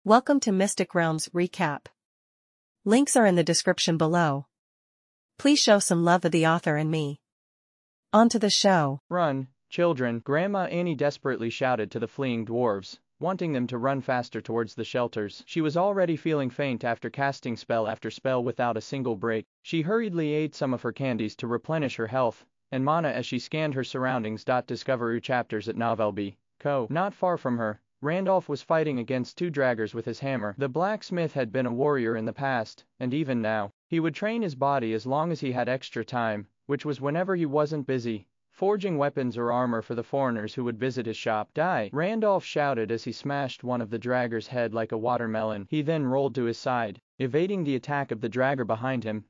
Welcome to Mystic Realms Recap. Links are in the description below. Please show some love to the author and me. On to the show. Run, children, Grandma Annie desperately shouted to the fleeing dwarves, wanting them to run faster towards the shelters. She was already feeling faint after casting spell after spell without a single break. She hurriedly ate some of her candies to replenish her health and mana as she scanned her surroundings. Discover chapters at ManhwaRecap. Not far from her, Randolph was fighting against two draggers with his hammer. The blacksmith had been a warrior in the past, and even now, he would train his body as long as he had extra time, which was whenever he wasn't busy forging weapons or armor for the foreigners who would visit his shop. Die! Randolph shouted as he smashed one of the dragger's head like a watermelon. He then rolled to his side, evading the attack of the dragger behind him.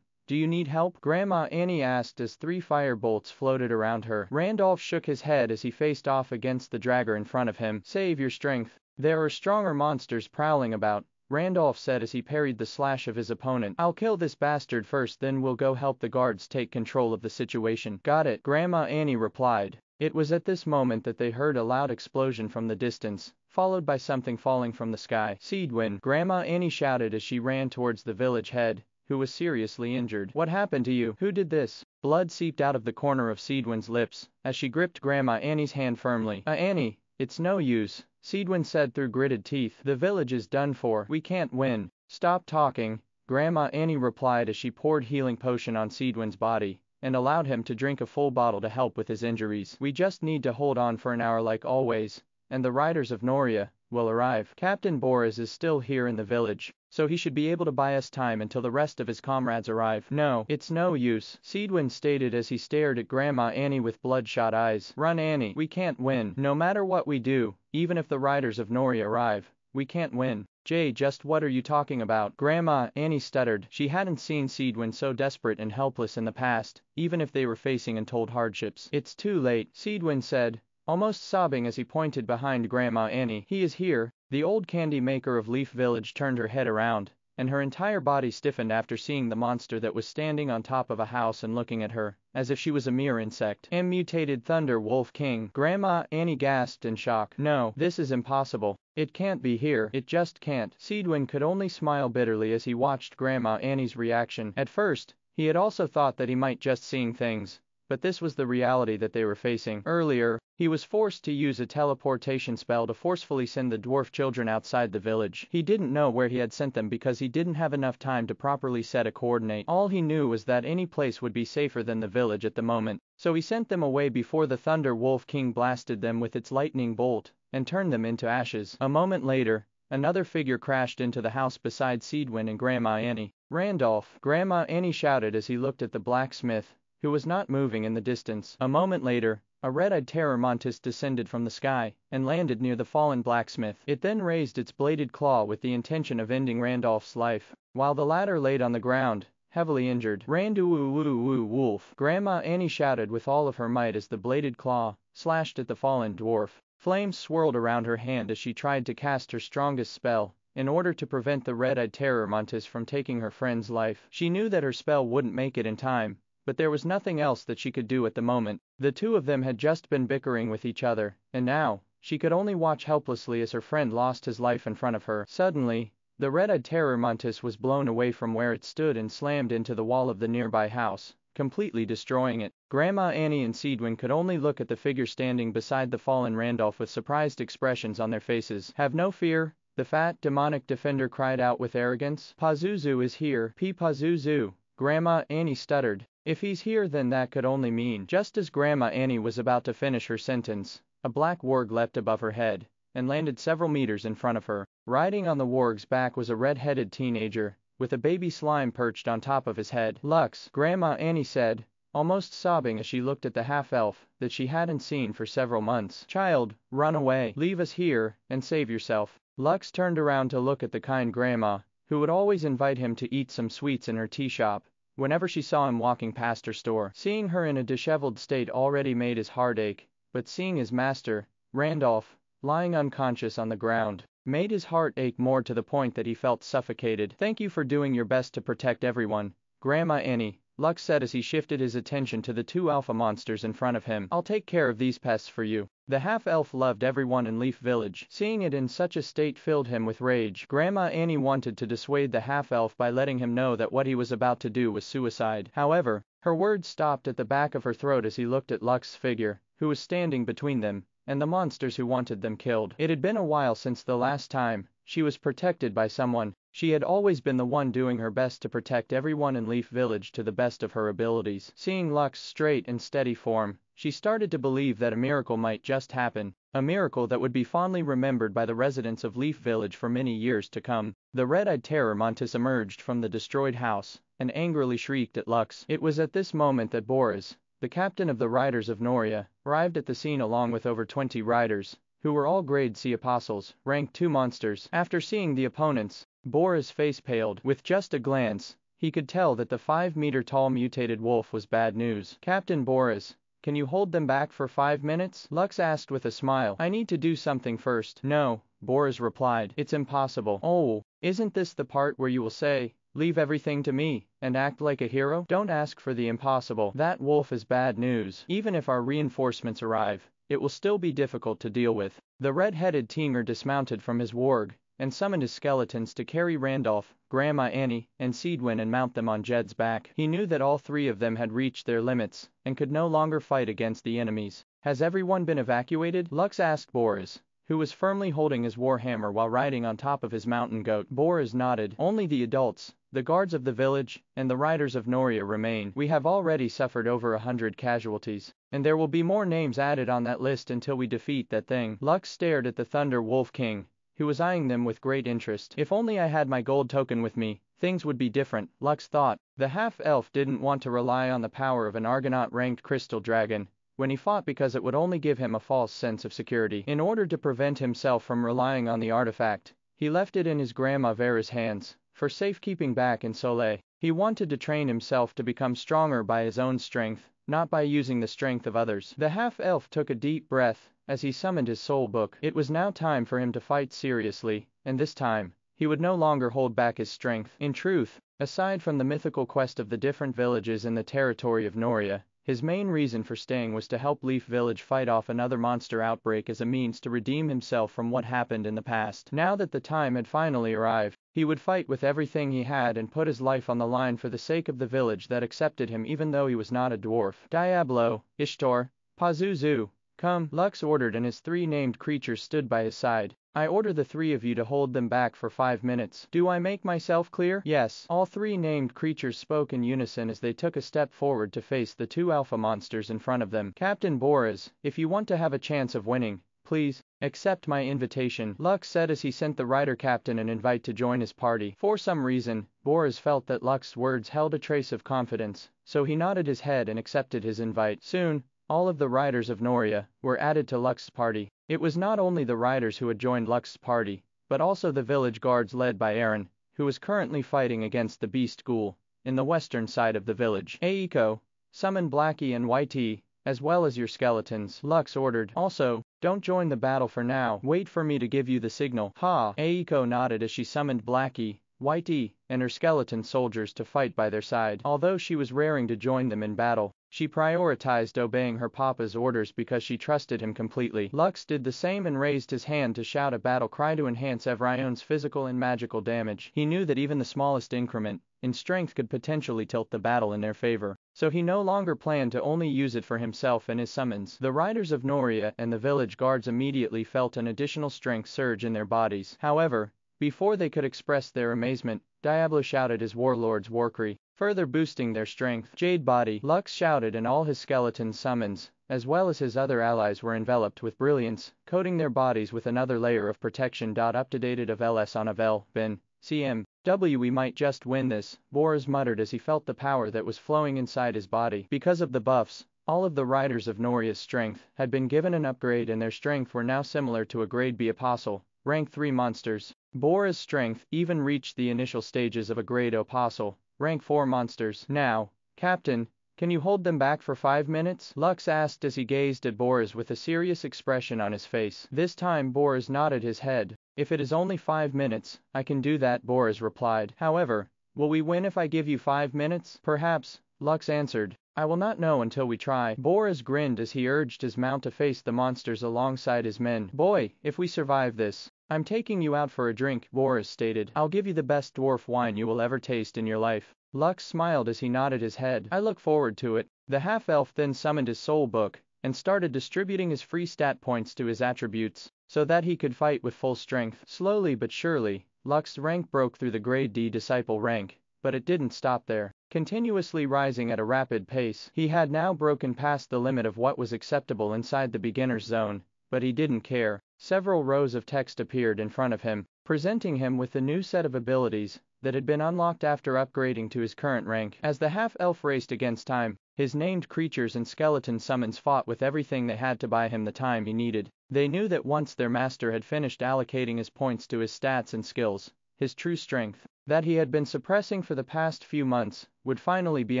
Do you need help? Grandma Annie asked as 3 fire bolts floated around her. Randolph shook his head as he faced off against the dragger in front of him. Save your strength. There are stronger monsters prowling about, Randolph said as he parried the slash of his opponent. I'll kill this bastard first, then we'll go help the guards take control of the situation. Got it, Grandma Annie replied. It was at this moment that they heard a loud explosion from the distance, followed by something falling from the sky. Seedwin, Grandma Annie shouted as she ran towards the village head, who was seriously injured. What happened to you? Who did this? Blood seeped out of the corner of Seedwin's lips as she gripped Grandma Annie's hand firmly. Annie, it's no use, Seedwin said through gritted teeth. The village is done for. We can't win. Stop talking, Grandma Annie replied as she poured healing potion on Seedwin's body and allowed him to drink a full bottle to help with his injuries. We just need to hold on for an hour like always, and the riders of Noria will arrive. Captain Boris is still here in the village, so he should be able to buy us time until the rest of his comrades arrive. No, it's no use, Seedwin stated as he stared at Grandma Annie with bloodshot eyes. Run, Annie. We can't win. No matter what we do, even if the riders of Noria arrive, we can't win. Just what are you talking about? Grandma Annie stuttered. She hadn't seen Seedwin so desperate and helpless in the past, even if they were facing untold hardships. It's too late, Seedwin said, almost sobbing as he pointed behind Grandma Annie. He is here. The old candy maker of Leaf Village turned her head around, and her entire body stiffened after seeing the monster that was standing on top of a house and looking at her, as if she was a mere insect. Mutated Thunder Wolf King. Grandma Annie gasped in shock. No, this is impossible. It can't be here. It just can't. Seedwin could only smile bitterly as he watched Grandma Annie's reaction. At first, he had also thought that he might just seeing things, but this was the reality that they were facing. Earlier, he was forced to use a teleportation spell to forcefully send the dwarf children outside the village. He didn't know where he had sent them because he didn't have enough time to properly set a coordinate. All he knew was that any place would be safer than the village at the moment, so he sent them away before the Thunder Wolf King blasted them with its lightning bolt and turned them into ashes. A moment later, another figure crashed into the house beside Seedwin and Grandma Annie. Randolph, Grandma Annie shouted as he looked at the blacksmith, who was not moving in the distance. A moment later, a red-eyed terror mantis descended from the sky and landed near the fallen blacksmith. It then raised its bladed claw with the intention of ending Randolph's life, while the latter laid on the ground, heavily injured. Randu-woo-woo-woo wolf, Grandma Annie shouted with all of her might as the bladed claw slashed at the fallen dwarf. Flames swirled around her hand as she tried to cast her strongest spell in order to prevent the red-eyed terror mantis from taking her friend's life. She knew that her spell wouldn't make it in time, but there was nothing else that she could do at the moment. The two of them had just been bickering with each other, and now, she could only watch helplessly as her friend lost his life in front of her. Suddenly, the red-eyed terror mantis was blown away from where it stood and slammed into the wall of the nearby house, completely destroying it. Grandma Annie and Seedwin could only look at the figure standing beside the fallen Randolph with surprised expressions on their faces. Have no fear, the fat, demonic defender cried out with arrogance. Pazuzu is here. Pazuzu, Grandma Annie stuttered. If he's here, then that could only mean. Just as Grandma Annie was about to finish her sentence, a black warg leapt above her head and landed several meters in front of her. Riding on the warg's back was a red-headed teenager, with a baby slime perched on top of his head. Lux, Grandma Annie said, almost sobbing as she looked at the half-elf that she hadn't seen for several months. Child, run away. Leave us here and save yourself. Lux turned around to look at the kind grandma, who would always invite him to eat some sweets in her tea shop whenever she saw him walking past her store. Seeing her in a disheveled state already made his heart ache, but seeing his master, Randolph, lying unconscious on the ground, made his heart ache more to the point that he felt suffocated. Thank you for doing your best to protect everyone, Grandma Annie, Lux said as he shifted his attention to the two alpha monsters in front of him. I'll take care of these pests for you. The half-elf loved everyone in Leaf Village. Seeing it in such a state filled him with rage. Grandma Annie wanted to dissuade the half-elf by letting him know that what he was about to do was suicide. However, her words stopped at the back of her throat as he looked at Lux's figure, who was standing between them and the monsters who wanted them killed. It had been a while since the last time she was protected by someone. She had always been the one doing her best to protect everyone in Leaf Village to the best of her abilities. Seeing Lux's straight and steady form, she started to believe that a miracle might just happen, a miracle that would be fondly remembered by the residents of Leaf Village for many years to come. The red-eyed terror Mantis emerged from the destroyed house and angrily shrieked at Lux. It was at this moment that Boris, the captain of the Riders of Noria, arrived at the scene along with over 20 riders, who were all grade C apostles, rank 2 monsters. After seeing the opponents, Boris' face paled. With just a glance, he could tell that the 5-meter-tall mutated wolf was bad news. Captain Boris, can you hold them back for 5 minutes? Lux asked with a smile. I need to do something first. No, Boris replied. It's impossible. Oh, isn't this the part where you will say, leave everything to me, and act like a hero? Don't ask for the impossible. That wolf is bad news. Even if our reinforcements arrive, it will still be difficult to deal with. The red-headed Tinger dismounted from his warg and summoned his skeletons to carry Randolph, Grandma Annie, and Seedwin and mount them on Jed's back. He knew that all 3 of them had reached their limits and could no longer fight against the enemies. Has everyone been evacuated? Lux asked Boris, who was firmly holding his warhammer while riding on top of his mountain goat. Boris nodded. Only the adults, the guards of the village, and the riders of Noria remain. We have already suffered over 100 casualties, and there will be more names added on that list until we defeat that thing. Lux stared at the Thunder Wolf King, who was eyeing them with great interest. If only I had my gold token with me, things would be different, Lux thought. The half-elf didn't want to rely on the power of an Argonaut-ranked crystal dragon when he fought because it would only give him a false sense of security. In order to prevent himself from relying on the artifact, he left it in his Grandma Vera's hands for safekeeping back in Solais. He wanted to train himself to become stronger by his own strength, not by using the strength of others. The half-elf took a deep breath as he summoned his soul book. It was now time for him to fight seriously, and this time, he would no longer hold back his strength. In truth, aside from the mythical quest of the different villages in the territory of Noria, his main reason for staying was to help Leaf Village fight off another monster outbreak as a means to redeem himself from what happened in the past. Now that the time had finally arrived, he would fight with everything he had and put his life on the line for the sake of the village that accepted him even though he was not a dwarf. Diablo, Ishtar, Pazuzu, come, Lux ordered, and his 3 named creatures stood by his side. I order the 3 of you to hold them back for 5 minutes. Do I make myself clear? Yes. All 3 named creatures spoke in unison as they took a step forward to face the 2 alpha monsters in front of them. Captain Boris, if you want to have a chance of winning, please accept my invitation, Lux said as he sent the rider captain an invite to join his party. For some reason, Boris felt that Lux's words held a trace of confidence, so he nodded his head and accepted his invite. Soon, all of the riders of Noria were added to Lux's party. It was not only the riders who had joined Lux's party, but also the village guards led by Aaron, who was currently fighting against the beast ghoul in the western side of the village. Aiko, summon Blackie and YT, as well as your skeletons, Lux ordered. Also, don't join the battle for now. Wait for me to give you the signal. Ha! Aiko nodded as she summoned Blackie, YT, and her skeleton soldiers to fight by their side. Although she was raring to join them in battle, she prioritized obeying her papa's orders because she trusted him completely. Lux did the same and raised his hand to shout a battle cry to enhance Evrion's physical and magical damage. He knew that even the smallest increment in strength could potentially tilt the battle in their favor, so he no longer planned to only use it for himself and his summons. The riders of Noria and the village guards immediately felt an additional strength surge in their bodies. However, before they could express their amazement, Diablo shouted his warlord's warcry, further boosting their strength. Jade Body, Lux shouted, and all his skeleton summons, as well as his other allies, were enveloped with brilliance, coating their bodies with another layer of protection. Updated of LS on Avel, Ben, CM, we might just win this, Boris muttered as he felt the power that was flowing inside his body. Because of the buffs, all of the riders of Noria's strength had been given an upgrade and their strength were now similar to a grade B apostle, rank 3 monsters. Bora's strength even reached the initial stages of a grade O apostle, rank 4 monsters. Now, Captain, can you hold them back for 5 minutes? Lux asked as he gazed at Boris with a serious expression on his face. This time Boris nodded his head. If it is only 5 minutes, I can do that, Boris replied. However, will we win if I give you 5 minutes? Perhaps. Lux answered. I will not know until we try. Boris grinned as he urged his mount to face the monsters alongside his men. Boy, if we survive this, I'm taking you out for a drink, Boris stated. I'll give you the best dwarf wine you will ever taste in your life. Lux smiled as he nodded his head. I look forward to it. The half-elf then summoned his soul book and started distributing his free stat points to his attributes so that he could fight with full strength. Slowly but surely, Lux's rank broke through the grade D disciple rank, but it didn't stop there. Continuously rising at a rapid pace, he had now broken past the limit of what was acceptable inside the beginner's zone, but he didn't care. Several rows of text appeared in front of him, presenting him with the new set of abilities that had been unlocked after upgrading to his current rank. As the half-elf raced against time, his named creatures and skeleton summons fought with everything they had to buy him the time he needed. They knew that once their master had finished allocating his points to his stats and skills, his true strength, that he had been suppressing for the past few months, would finally be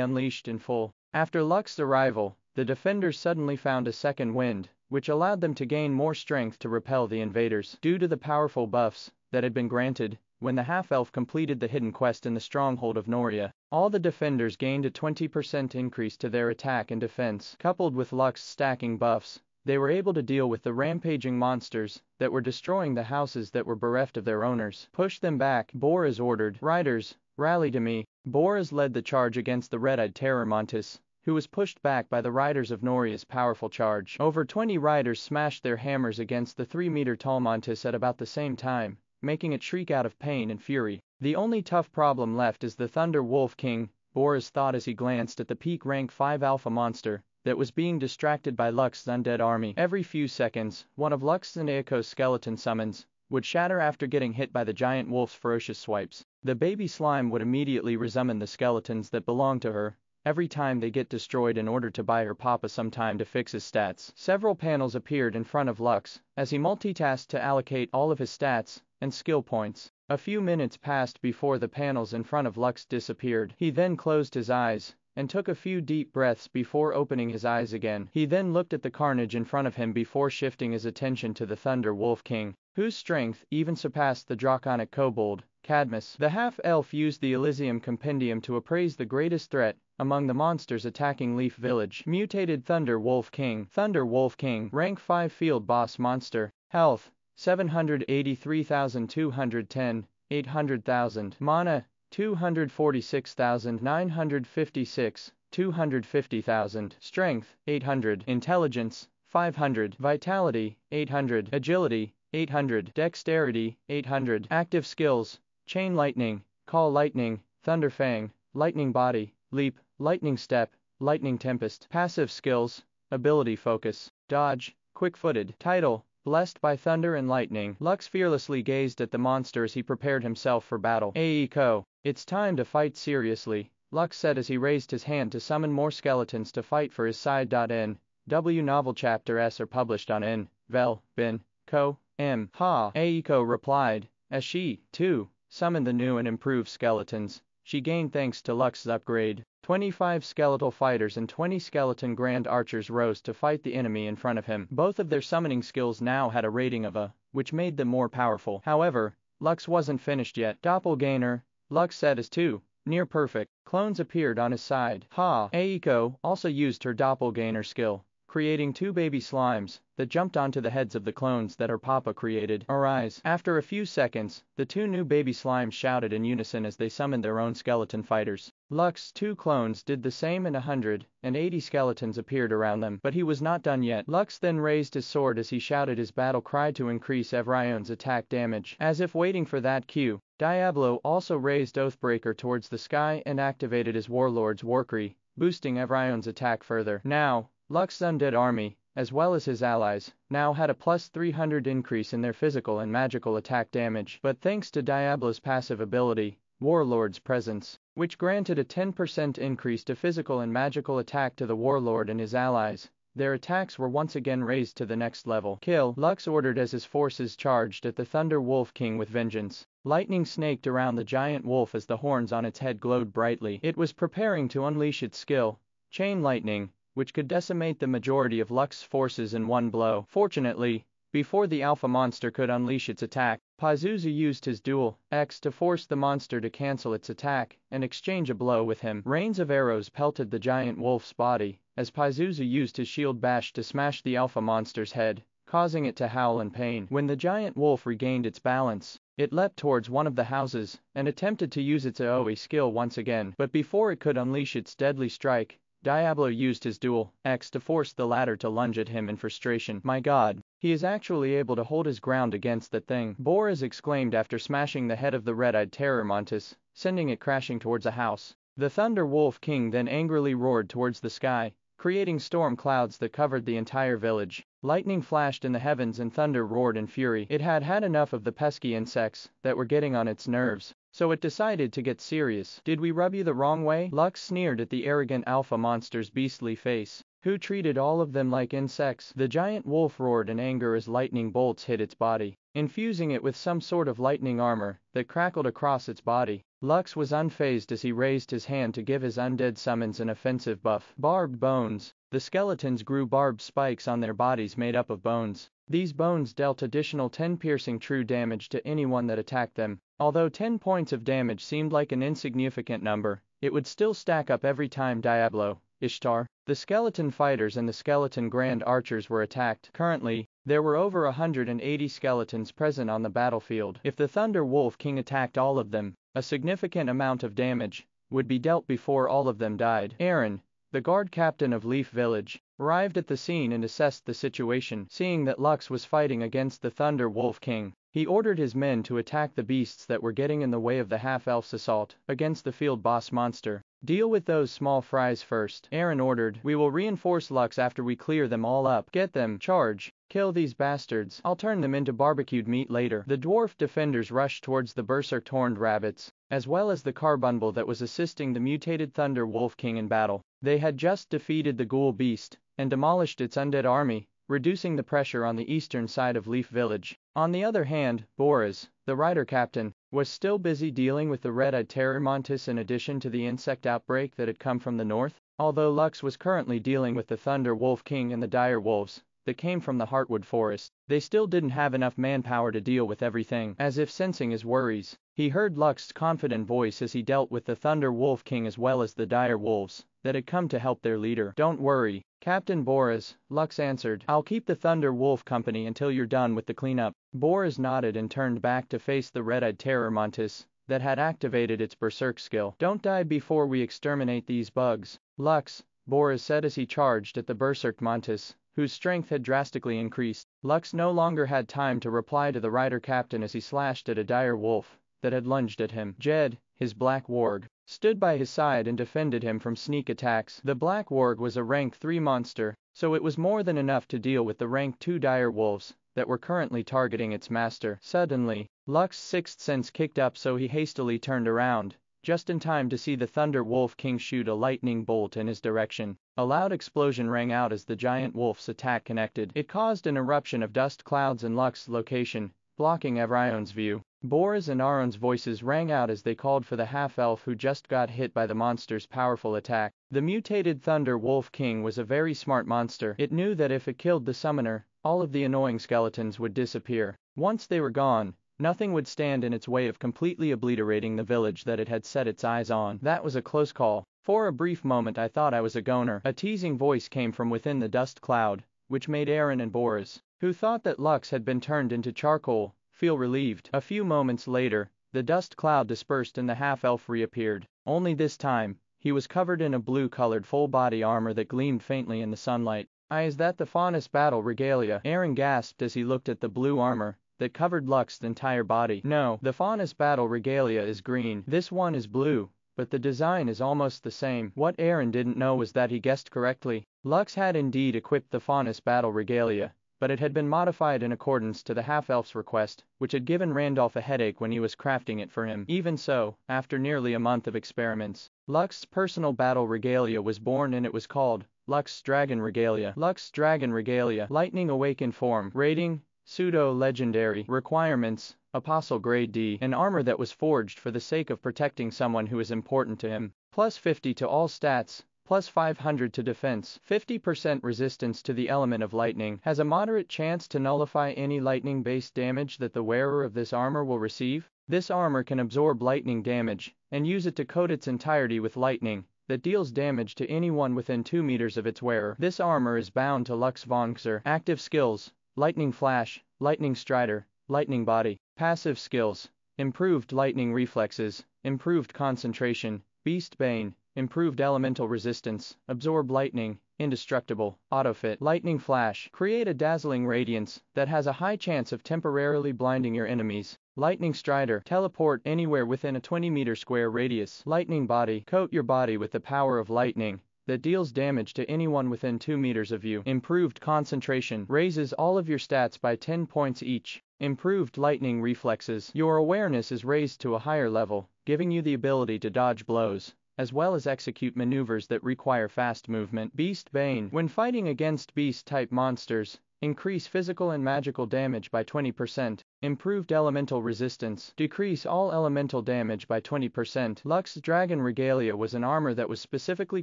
unleashed in full. After Lux's arrival, the defenders suddenly found a second wind, which allowed them to gain more strength to repel the invaders. Due to the powerful buffs that had been granted, when the half-elf completed the hidden quest in the stronghold of Noria, all the defenders gained a 20% increase to their attack and defense. Coupled with Lux's stacking buffs, they were able to deal with the rampaging monsters that were destroying the houses that were bereft of their owners. Push them back, Boris ordered. Riders, rally to me. Boris led the charge against the red-eyed terror Montes, who was pushed back by the riders of Noria's powerful charge. Over 20 riders smashed their hammers against the 3-meter-tall Montes at about the same time, making it shriek out of pain and fury. The only tough problem left is the Thunder Wolf King, Boris thought as he glanced at the peak rank 5 alpha monster that was being distracted by Lux's undead army. Every few seconds, one of Lux's and Aiko's skeleton summons would shatter after getting hit by the giant wolf's ferocious swipes. The baby slime would immediately resummon the skeletons that belonged to her every time they get destroyed in order to buy her papa some time to fix his stats. Several panels appeared in front of Lux as he multitasked to allocate all of his stats and skill points. A few minutes passed before the panels in front of Lux disappeared. He then closed his eyes and took a few deep breaths before opening his eyes again. He then looked at the carnage in front of him before shifting his attention to the Thunder Wolf King, whose strength even surpassed the draconic kobold, Cadmus. The half-elf used the Elysium Compendium to appraise the greatest threat among the monsters attacking Leaf Village. Mutated Thunder Wolf King. Thunder Wolf King, rank 5 field boss monster, health 783,210, 800,000, mana 246,956, 250,000, strength 800, intelligence 500, vitality 800, agility 800, dexterity 800, active skills, chain lightning, call lightning, thunder fang, lightning body, leap, lightning step, lightning tempest. Passive skills, ability focus, dodge, quick-footed. Title, blessed by thunder and lightning. Lux fearlessly gazed at the monster as he prepared himself for battle. Aiko, it's time to fight seriously, Lux said as he raised his hand to summon more skeletons to fight for his side. NW novel chapter S are published on Vel, Bin, Co, M. Ha. Aiko replied, as she, too, summoned the new and improved skeletons she gained thanks to Lux's upgrade. 25 skeletal fighters and 20 skeleton grand archers rose to fight the enemy in front of him. Both of their summoning skills now had a rating of A, which made them more powerful. However, Lux wasn't finished yet. Doppelganger, Lux said as 2 near-perfect clones appeared on his side. Ha. Aiko also used her doppelganger skill, creating 2 baby slimes that jumped onto the heads of the clones that her papa created. Arise. After a few seconds, the 2 new baby slimes shouted in unison as they summoned their own skeleton fighters. Lux's 2 clones did the same and 180 skeletons appeared around them, but he was not done yet. Lux then raised his sword as he shouted his battle cry to increase Evrion's attack damage. As if waiting for that cue, Diablo also raised Oathbreaker towards the sky and activated his warlord's Warcry, boosting Evrion's attack further. Now, Lux's undead army, as well as his allies, now had a plus 300 increase in their physical and magical attack damage. But thanks to Diablo's passive ability, Warlord's Presence, which granted a 10% increase to physical and magical attack to the Warlord and his allies, their attacks were once again raised to the next level. Kill, Lux ordered as his forces charged at the Thunder Wolf King with vengeance. Lightning snaked around the giant wolf as the horns on its head glowed brightly. It was preparing to unleash its skill, Chain Lightning, which could decimate the majority of Lux's forces in one blow. Fortunately, Before the alpha monster could unleash its attack, Pazuzu used his dual X to force the monster to cancel its attack and exchange a blow with him. Rains of arrows pelted the giant wolf's body, as Pazuzu used his shield bash to smash the alpha monster's head, causing it to howl in pain. When the giant wolf regained its balance, it leapt towards one of the houses and attempted to use its AoE skill once again, but before it could unleash its deadly strike, Diablo used his dual X to force the latter to lunge at him in frustration. My god, he is actually able to hold his ground against that thing, Boris exclaimed after smashing the head of the red-eyed terror mantis, sending it crashing towards a house. The Thunder Wolf King then angrily roared towards the sky, creating storm clouds that covered the entire village. Lightning flashed in the heavens and thunder roared in fury. It had had enough of the pesky insects that were getting on its nerves, so it decided to get serious. Did we rub you the wrong way? Lux sneered at the arrogant alpha monster's beastly face, who treated all of them like insects. The giant wolf roared in anger as lightning bolts hit its body, infusing it with some sort of lightning armor that crackled across its body. Lux was unfazed as he raised his hand to give his undead summons an offensive buff. Barbed bones. The skeletons grew barbed spikes on their bodies made up of bones. These bones dealt additional 10 piercing true damage to anyone that attacked them. Although 10 points of damage seemed like an insignificant number, it would still stack up every time Diablo, Ishtar, the skeleton fighters and the skeleton grand archers were attacked. Currently, there were over 180 skeletons present on the battlefield. If the Thunder Wolf King attacked all of them, a significant amount of damage would be dealt before all of them died. Aaron, the guard captain of Leaf Village, arrived at the scene and assessed the situation. Seeing that Lux was fighting against the Thunder Wolf King, he ordered his men to attack the beasts that were getting in the way of the half-elf's assault against the field boss monster. Deal with those small fries first, Aaron ordered. We will reinforce Lux after we clear them all up. Get them. Charge. Kill these bastards. I'll turn them into barbecued meat later. The dwarf defenders rushed towards the berserk horned rabbits, as well as the carbuncle that was assisting the mutated Thunder Wolf King in battle. They had just defeated the ghoul beast and demolished its undead army, reducing the pressure on the eastern side of Leaf Village. On the other hand, Boris, the rider captain, was still busy dealing with the red-eyed terror mantis in addition to the insect outbreak that had come from the north. Although Lux was currently dealing with the Thunder Wolf King and the dire wolves that came from the Heartwood Forest, they still didn't have enough manpower to deal with everything. As if sensing his worries, he heard Lux's confident voice as he dealt with the Thunder Wolf King as well as the dire wolves that had come to help their leader. Don't worry, Captain Boris, Lux answered. I'll keep the Thunder Wolf company until you're done with the cleanup. Boris nodded and turned back to face the red-eyed terror mantis that had activated its berserk skill. Don't die before we exterminate these bugs. Lux, Boris said as he charged at the berserk mantis, whose strength had drastically increased. Lux no longer had time to reply to the rider captain as he slashed at a dire wolf that had lunged at him. Jed, his black warg, stood by his side and defended him from sneak attacks. The black warg was a rank 3 monster, so it was more than enough to deal with the rank 2 dire wolves that were currently targeting its master. Suddenly, Lux's sixth sense kicked up, so he hastily turned around, just in time to see the Thunder Wolf King shoot a lightning bolt in his direction. A loud explosion rang out as the giant wolf's attack connected. It caused an eruption of dust clouds in Lux's location, blocking Evrion's view. Boris and Aron's voices rang out as they called for the half-elf who just got hit by the monster's powerful attack. The mutated Thunder Wolf King was a very smart monster. It knew that if it killed the summoner, all of the annoying skeletons would disappear. Once they were gone, nothing would stand in its way of completely obliterating the village that it had set its eyes on. That was a close call. For a brief moment I thought I was a goner. A teasing voice came from within the dust cloud, which made Aaron and Boris, who thought that Lux had been turned into charcoal, feel relieved. A few moments later, the dust cloud dispersed and the half-elf reappeared. Only this time, he was covered in a blue-colored full-body armor that gleamed faintly in the sunlight. Is that the Faunus battle regalia? Aaron gasped as he looked at the blue armor that covered Lux's entire body. No, the Faunus battle regalia is green. This one is blue, but the design is almost the same. What Aaron didn't know was that he guessed correctly. Lux had indeed equipped the Faunus battle regalia, but it had been modified in accordance to the half-elf's request, which had given Randolph a headache when he was crafting it for him. Even so, after nearly a month of experiments, Lux's personal battle regalia was born, and it was called Lux's Dragon Regalia. Lux's Dragon Regalia. Lightning Awakened form. Rating: Pseudo-Legendary. Requirements: Apostle Grade D. An armor that was forged for the sake of protecting someone who is important to him. +50 to all stats, plus 500 to defense, 50% resistance to the element of lightning, has a moderate chance to nullify any lightning-based damage that the wearer of this armor will receive. This armor can absorb lightning damage, and use it to coat its entirety with lightning, that deals damage to anyone within 2 meters of its wearer. This armor is bound to Lux Vonxer. Active skills: Lightning Flash, Lightning Strider, Lightning Body. Passive skills: Improved Lightning Reflexes, Improved Concentration, Beast Bane, Improved Elemental Resistance, Absorb Lightning, Indestructible, Autofit. Lightning Flash: Create a dazzling radiance that has a high chance of temporarily blinding your enemies. Lightning Strider: Teleport anywhere within a 20-meter square radius. Lightning Body: Coat your body with the power of lightning that deals damage to anyone within 2 meters of you. Improved Concentration: Raises all of your stats by 10 points each. Improved Lightning Reflexes: Your awareness is raised to a higher level, giving you the ability to dodge blows, as well as execute maneuvers that require fast movement. Beast Bane: When fighting against beast-type monsters, increase physical and magical damage by 20%. Improved Elemental Resistance: Decrease all elemental damage by 20%. Lux Dragon Regalia was an armor that was specifically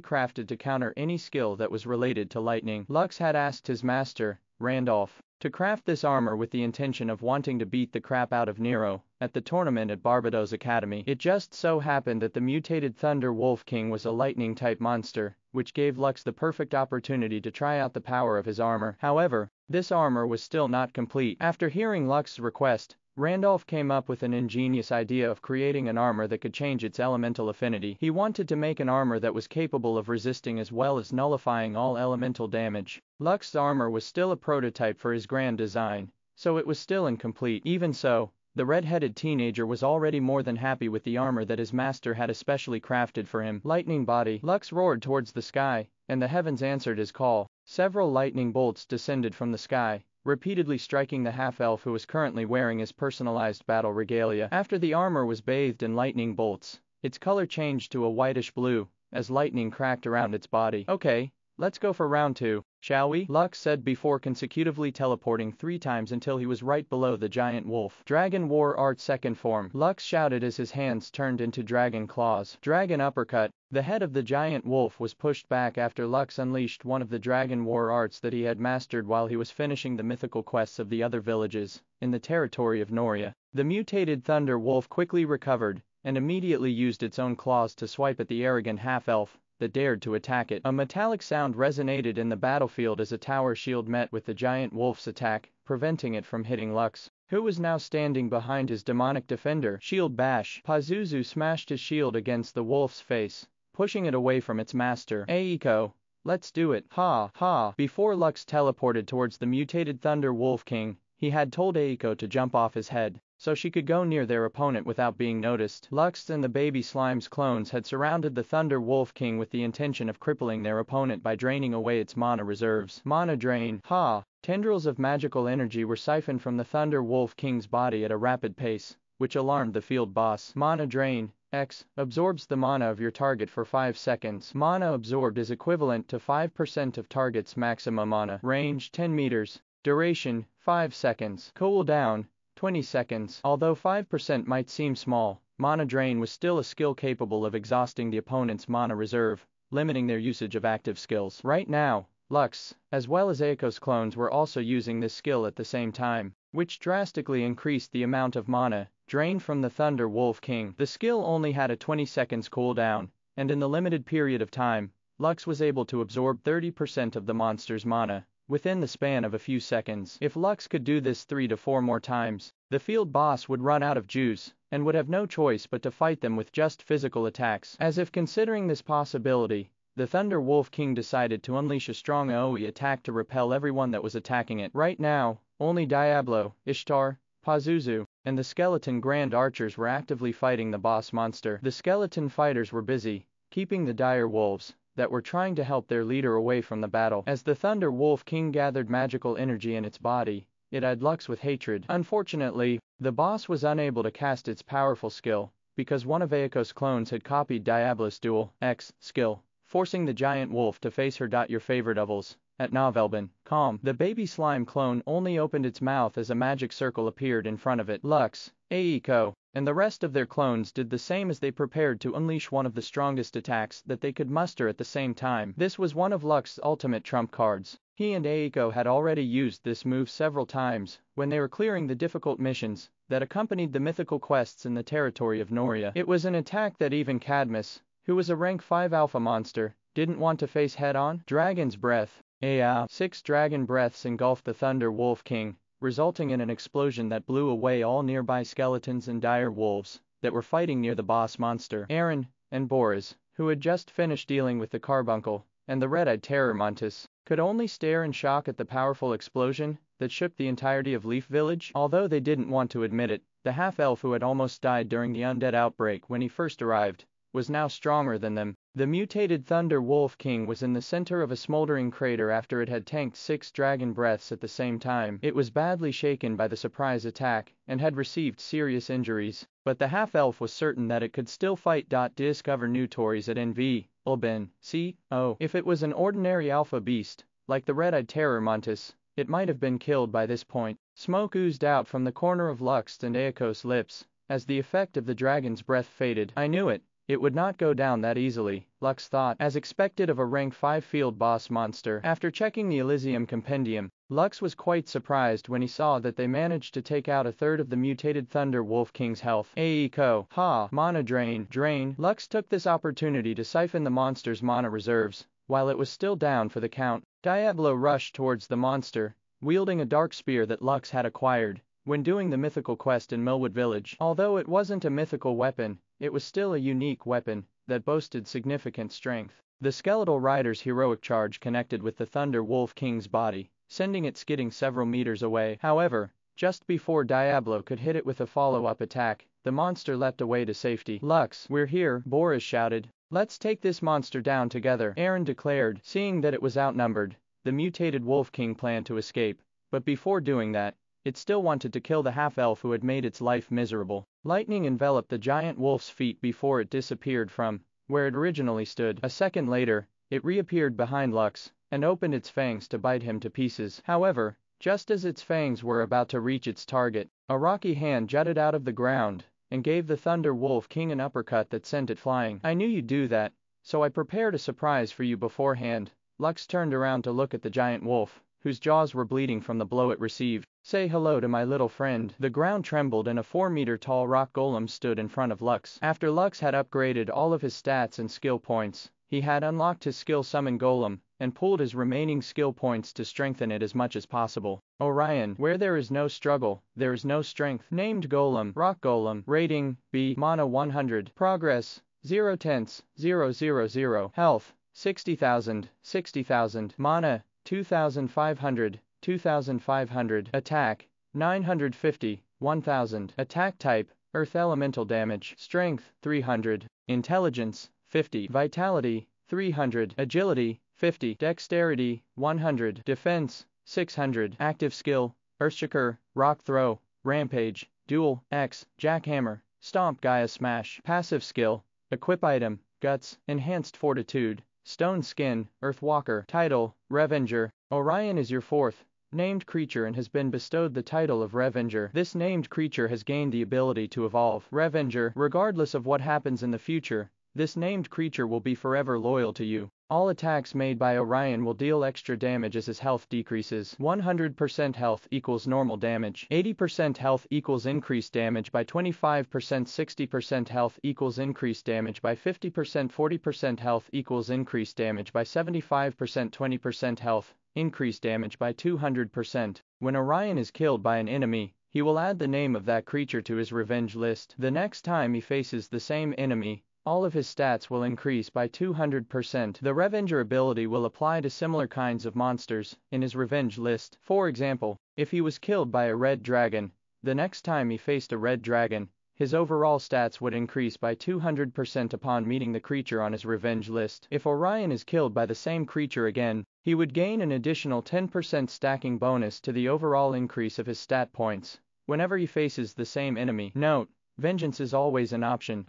crafted to counter any skill that was related to lightning. Lux had asked his master, Randolph, to craft this armor with the intention of wanting to beat the crap out of Nero at the tournament at Barbados Academy. It just so happened that the mutated Thunder Wolf King was a lightning-type monster, which gave Lux the perfect opportunity to try out the power of his armor. However, this armor was still not complete. After hearing Lux's request, Randolph came up with an ingenious idea of creating an armor that could change its elemental affinity. He wanted to make an armor that was capable of resisting as well as nullifying all elemental damage. Lux's armor was still a prototype for his grand design, so it was still incomplete. Even so, the red-headed teenager was already more than happy with the armor that his master had especially crafted for him. Lightning Body: Lux roared towards the sky, and the heavens answered his call. Several lightning bolts descended from the sky, repeatedly striking the half-elf who was currently wearing his personalized battle regalia. After the armor was bathed in lightning bolts, its color changed to a whitish blue, as lightning cracked around its body. Okay, let's go for round 2, shall we? Lux said before consecutively teleporting 3 times until he was right below the giant wolf. Dragon War Art Second Form. Lux shouted as his hands turned into dragon claws. Dragon Uppercut. The head of the giant wolf was pushed back after Lux unleashed one of the Dragon War arts that he had mastered while he was finishing the mythical quests of the other villages in the territory of Noria. The mutated Thunder Wolf quickly recovered and immediately used its own claws to swipe at the arrogant half-elf that dared to attack it. A metallic sound resonated in the battlefield as a tower shield met with the giant wolf's attack, preventing it from hitting Lux, who was now standing behind his demonic defender. Shield Bash. Pazuzu smashed his shield against the wolf's face, pushing it away from its master. Aiko, let's do it. Ha ha. Before Lux teleported towards the mutated Thunder Wolf King, he had told Aiko to jump off his head, so she could go near their opponent without being noticed. Lux and the Baby Slime's clones had surrounded the Thunder Wolf King with the intention of crippling their opponent by draining away its mana reserves. Mana Drain. Ha! Tendrils of magical energy were siphoned from the Thunder Wolf King's body at a rapid pace, which alarmed the field boss. Mana Drain. X absorbs the mana of your target for 5 seconds. Mana absorbed is equivalent to 5% of target's maximum mana. Range 10 meters. Duration 5 seconds. Cooldown 20 seconds. Although 5% might seem small, Mana Drain was still a skill capable of exhausting the opponent's mana reserve, limiting their usage of active skills. Right now, Lux, as well as Aiko's clones were also using this skill at the same time, which drastically increased the amount of mana drained from the Thunder Wolf King. The skill only had a 20 seconds cooldown, and in the limited period of time, Lux was able to absorb 30% of the monster's mana within the span of a few seconds. If Lux could do this 3 to 4 more times, the field boss would run out of juice and would have no choice but to fight them with just physical attacks. As if considering this possibility, the Thunder Wolf King decided to unleash a strong AoE attack to repel everyone that was attacking it. Right now, only Diablo, Ishtar, Pazuzu, and the skeleton Grand Archers were actively fighting the boss monster. The skeleton fighters were busy keeping the dire wolves that were trying to help their leader away from the battle. As the Thunder Wolf King gathered magical energy in its body, it eyed Lux with hatred. Unfortunately, the boss was unable to cast its powerful skill, because one of Aiko's clones had copied Diablo's Duel X skill, forcing the giant wolf to face her. Your favorite levels. at Novelban. Calm. The baby slime clone only opened its mouth as a magic circle appeared in front of it. Lux, Aiko, and the rest of their clones did the same as they prepared to unleash one of the strongest attacks that they could muster at the same time. This was one of Lux's ultimate trump cards. He and Aiko had already used this move several times when they were clearing the difficult missions that accompanied the mythical quests in the territory of Noria. It was an attack that even Cadmus, who was a rank 5 alpha monster, didn't want to face head-on. Dragon's Breath. 6 dragon breaths engulfed the Thunder Wolf King, resulting in an explosion that blew away all nearby skeletons and dire wolves that were fighting near the boss monster. Aaron and Boris, who had just finished dealing with the carbuncle and the red-eyed terror mantis, could only stare in shock at the powerful explosion that shook the entirety of Leaf Village. Although they didn't want to admit it, the half-elf who had almost died during the undead outbreak when he first arrived was now stronger than them. The mutated Thunder Wolf King was in the center of a smoldering crater after it had tanked 6 dragon breaths at the same time. It was badly shaken by the surprise attack and had received serious injuries, but the half-elf was certain that it could still fight. Discover new toys at NV. Ulben, C.O. If it was an ordinary alpha beast, like the red-eyed terror mantis, it might have been killed by this point. Smoke oozed out from the corner of Lux and Aiko's lips as the effect of the dragon's breath faded. I knew it. It would not go down that easily, Lux thought, as expected of a rank 5 field boss monster. After checking the Elysium Compendium, Lux was quite surprised when he saw that they managed to take out a third of the mutated Thunder Wolf King's health. Aiko. Ha! Mana drain. Lux took this opportunity to siphon the monster's mana reserves, while it was still down for the count. Diablo rushed towards the monster, wielding a dark spear that Lux had acquired when doing the mythical quest in Millwood Village. Although it wasn't a mythical weapon, it was still a unique weapon that boasted significant strength. The skeletal rider's heroic charge connected with the Thunder Wolf King's body, sending it skidding several meters away. However, just before Diablo could hit it with a follow-up attack, the monster leapt away to safety. Lux, we're here, Boris shouted. Let's take this monster down together, Aaron declared. Seeing that it was outnumbered, the mutated Wolf King planned to escape, but before doing that, it still wanted to kill the half-elf who had made its life miserable. Lightning enveloped the giant wolf's feet before it disappeared from where it originally stood. A second later, it reappeared behind Lux and opened its fangs to bite him to pieces. However, just as its fangs were about to reach its target, a rocky hand jutted out of the ground and gave the Thunder Wolf King an uppercut that sent it flying. I knew you'd do that, so I prepared a surprise for you beforehand. Lux turned around to look at the giant wolf, whose jaws were bleeding from the blow it received. Say hello to my little friend. The ground trembled and a 4-meter-tall rock golem stood in front of Lux. After Lux had upgraded all of his stats and skill points, he had unlocked his skill Summon Golem and pulled his remaining skill points to strengthen it as much as possible. Orion, where there is no struggle, there is no strength. Named Golem, Rock Golem. Rating, B. Mana 100. Progress, 0 Health, 60,000. Mana, 2,500. Attack, 950, 1,000. Attack type, Earth Elemental damage. Strength, 300. Intelligence, 50. Vitality, 300. Agility, 50. Dexterity, 100. Defense, 600. Active skill, Earthshaker, Rock Throw, Rampage, Duel, X, Jackhammer, Stomp Gaia Smash. Passive skill, Equip item, Guts, Enhanced Fortitude, Stone Skin, Earthwalker. Title, Revenger. Orion is your 4th named creature and has been bestowed the title of Revenger. This named creature has gained the ability to evolve. Revenger, regardless of what happens in the future, this named creature will be forever loyal to you. All attacks made by Orion will deal extra damage as his health decreases. 100% health equals normal damage. 80% health equals increased damage by 25%. 60% health equals increased damage by 50%. 40% health equals increased damage by 75%. 20% health, increased damage by 200%. When Orion is killed by an enemy, he will add the name of that creature to his revenge list. The next time he faces the same enemy, all of his stats will increase by 200%. The Revenger ability will apply to similar kinds of monsters in his revenge list. For example, if he was killed by a red dragon, the next time he faced a red dragon, his overall stats would increase by 200% upon meeting the creature on his revenge list. If Orion is killed by the same creature again, he would gain an additional 10% stacking bonus to the overall increase of his stat points whenever he faces the same enemy. Note: vengeance is always an option.